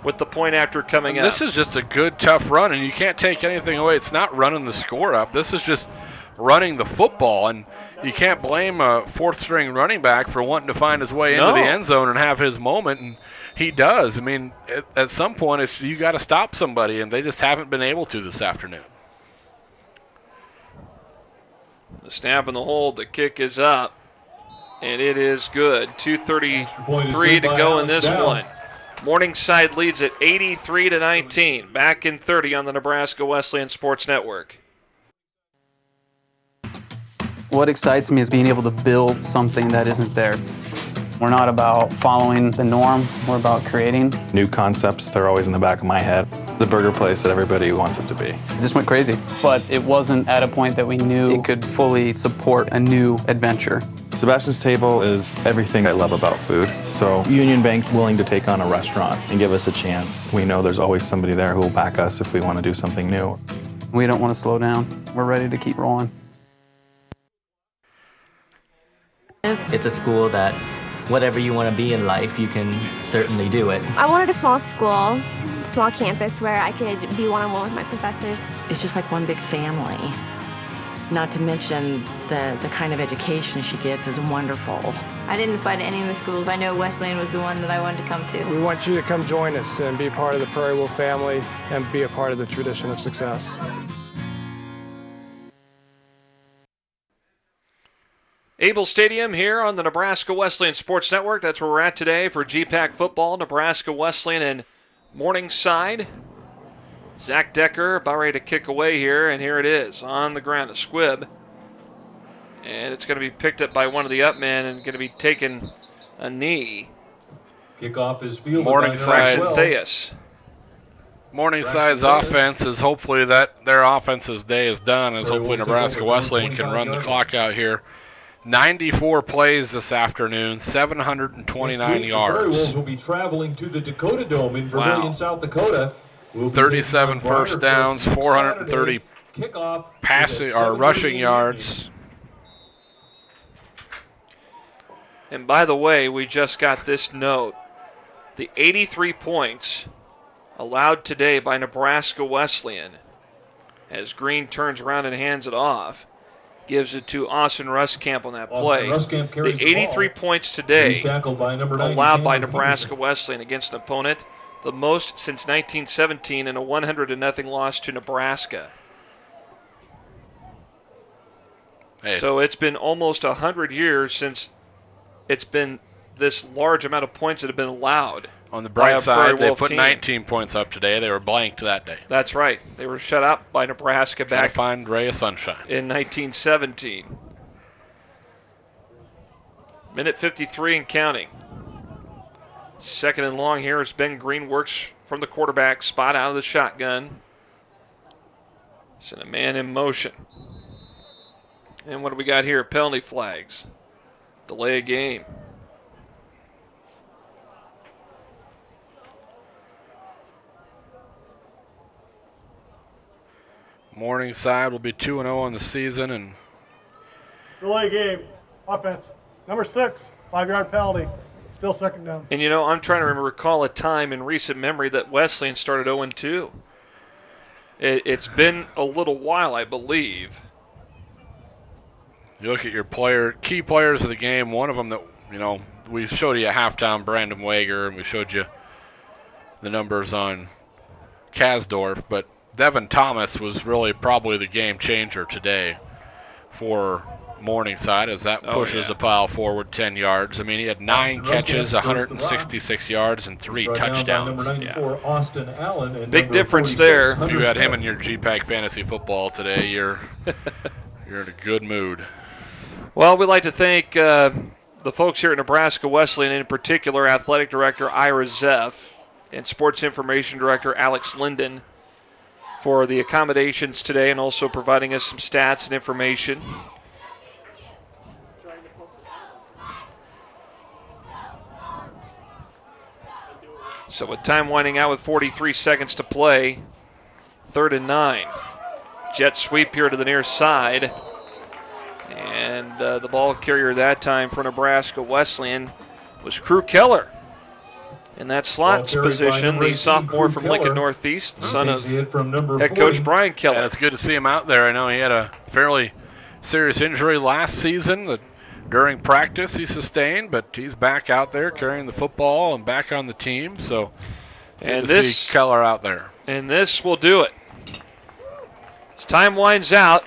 with the point after coming up. This is just a good, tough run, and you can't take anything away. It's not running the score up. This is just running the football, and you can't blame a fourth-string running back for wanting to find his way into the end zone and have his moment, and he does. I mean, at some point, you got to stop somebody, and they just haven't been able to this afternoon. The snap and the hold, the kick is up, and it is good. 2:33 to go in this one. Morningside leads at 83-19. Back in 30 on the Nebraska Wesleyan Sports Network. What excites me is being able to build something that isn't there. We're not about following the norm, we're about creating. New concepts, they're always in the back of my head. The burger place that everybody wants it to be. It just went crazy, but it wasn't at a point that we knew it could fully support a new adventure. Sebastian's Table is everything I love about food. So Union Bank willing to take on a restaurant and give us a chance. We know there's always somebody there who will back us if we want to do something new. We don't want to slow down. We're ready to keep rolling. It's a school that whatever you want to be in life, you can certainly do it. I wanted a small school, small campus where I could be one-on-one with my professors. It's just like one big family. Not to mention the kind of education she gets is wonderful. I didn't apply to any of the schools. I know Wesleyan was the one that I wanted to come to. We want you to come join us and be part of the Prairie Wolf family and be a part of the tradition of success. Able Stadium here on the Nebraska Wesleyan Sports Network. That's where we're at today for GPAC football. Nebraska Wesleyan and Morningside. Zach Decker about ready to kick away here, and here it is on the ground, a squib. And it's going to be picked up by one of the up men and going to be taking a knee. Kickoff is fielded Morningside. by Theus. Morningside's offense is hopefully that their offense's day is done, as hopefully Nebraska Wesleyan can run the clock out here. 94 plays this afternoon, 729 yards. The Wolves will be traveling to the Dakota Dome in Vermillion, South Dakota. 37 first downs, 430 passing or rushing yards. And by the way, we just got this note. The 83 points allowed today by Nebraska Wesleyan, as Green turns around and hands it off, gives it to Austin Ruskamp on that play. The 83 points today allowed by Nebraska Wesleyan against an opponent, the most since 1917 in a 100-0 loss to Nebraska. So it's been almost 100 years since it's been this large amount of points that have been allowed. On the bright side, they put 19 points up today. They were blanked that day. That's right. They were shut out by Nebraska back find ray of sunshine in 1917. Minute 53 and counting. Second and long here as Ben Green works from the quarterback spot out of the shotgun. Send a man in motion. And what do we got here? Penalty flags. Delay a game. Morningside will be 2-0 on the season. And delay game. Offense. Number 6, 5-yard penalty. Still second down. And, you know, I'm trying to recall a time in recent memory that Wesleyan started 0-2. It's been a little while, I believe. You look at your key players of the game, one of them that, you know, we showed you at halftime, Brandon Wager, and we showed you the numbers on Kasdorf, but Devin Thomas was really probably the game changer today. for Morningside as that pushes the pile forward 10 yards. I mean, he had 9 catches, 166 yards, and 3 touchdowns. Big difference there. If you had him in your GPAC fantasy football today, you're in a good mood. Well, we'd like to thank the folks here at Nebraska Wesleyan, in particular Athletic Director Ira Zeff and Sports Information Director Alex Linden, for the accommodations today and also providing us some stats and information. So with time winding out with 43 seconds to play, 3rd and 9. Jet sweep here to the near side. And the ball carrier that time for Nebraska Wesleyan was Crew Keller. In that slot position, the sophomore from Lincoln Northeast, the son of head coach Brian Keller. Yeah, it's good to see him out there. I know he had a fairly serious injury last season that during practice he sustained, but he's back out there carrying the football and back on the team. So, and to see Keller out there. And this will do it. As time winds out,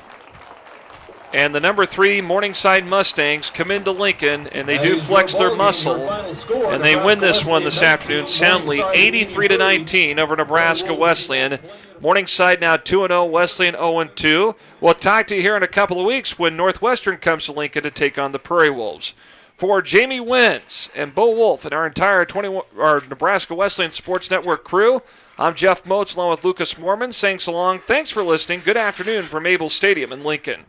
and the number 3 Morningside Mustangs come into Lincoln, and they do flex their muscle, and they win this one this afternoon soundly, 83-19 over Nebraska Wesleyan. Morningside now 2-0, Wesleyan 0-2. We'll talk to you here in a couple of weeks when Northwestern comes to Lincoln to take on the Prairie Wolves. For Jamie Wentz and Bo Wolf and our entire Nebraska Wesleyan Sports Network crew, I'm Jeff Moats along with Lucas Mormon saying so long. Thanks for listening. Good afternoon from Able Stadium in Lincoln.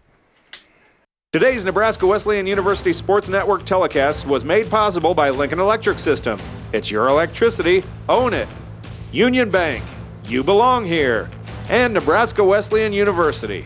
Today's Nebraska Wesleyan University Sports Network telecast was made possible by Lincoln Electric System. It's your electricity. Own it. Union Bank. You belong here. And Nebraska Wesleyan University.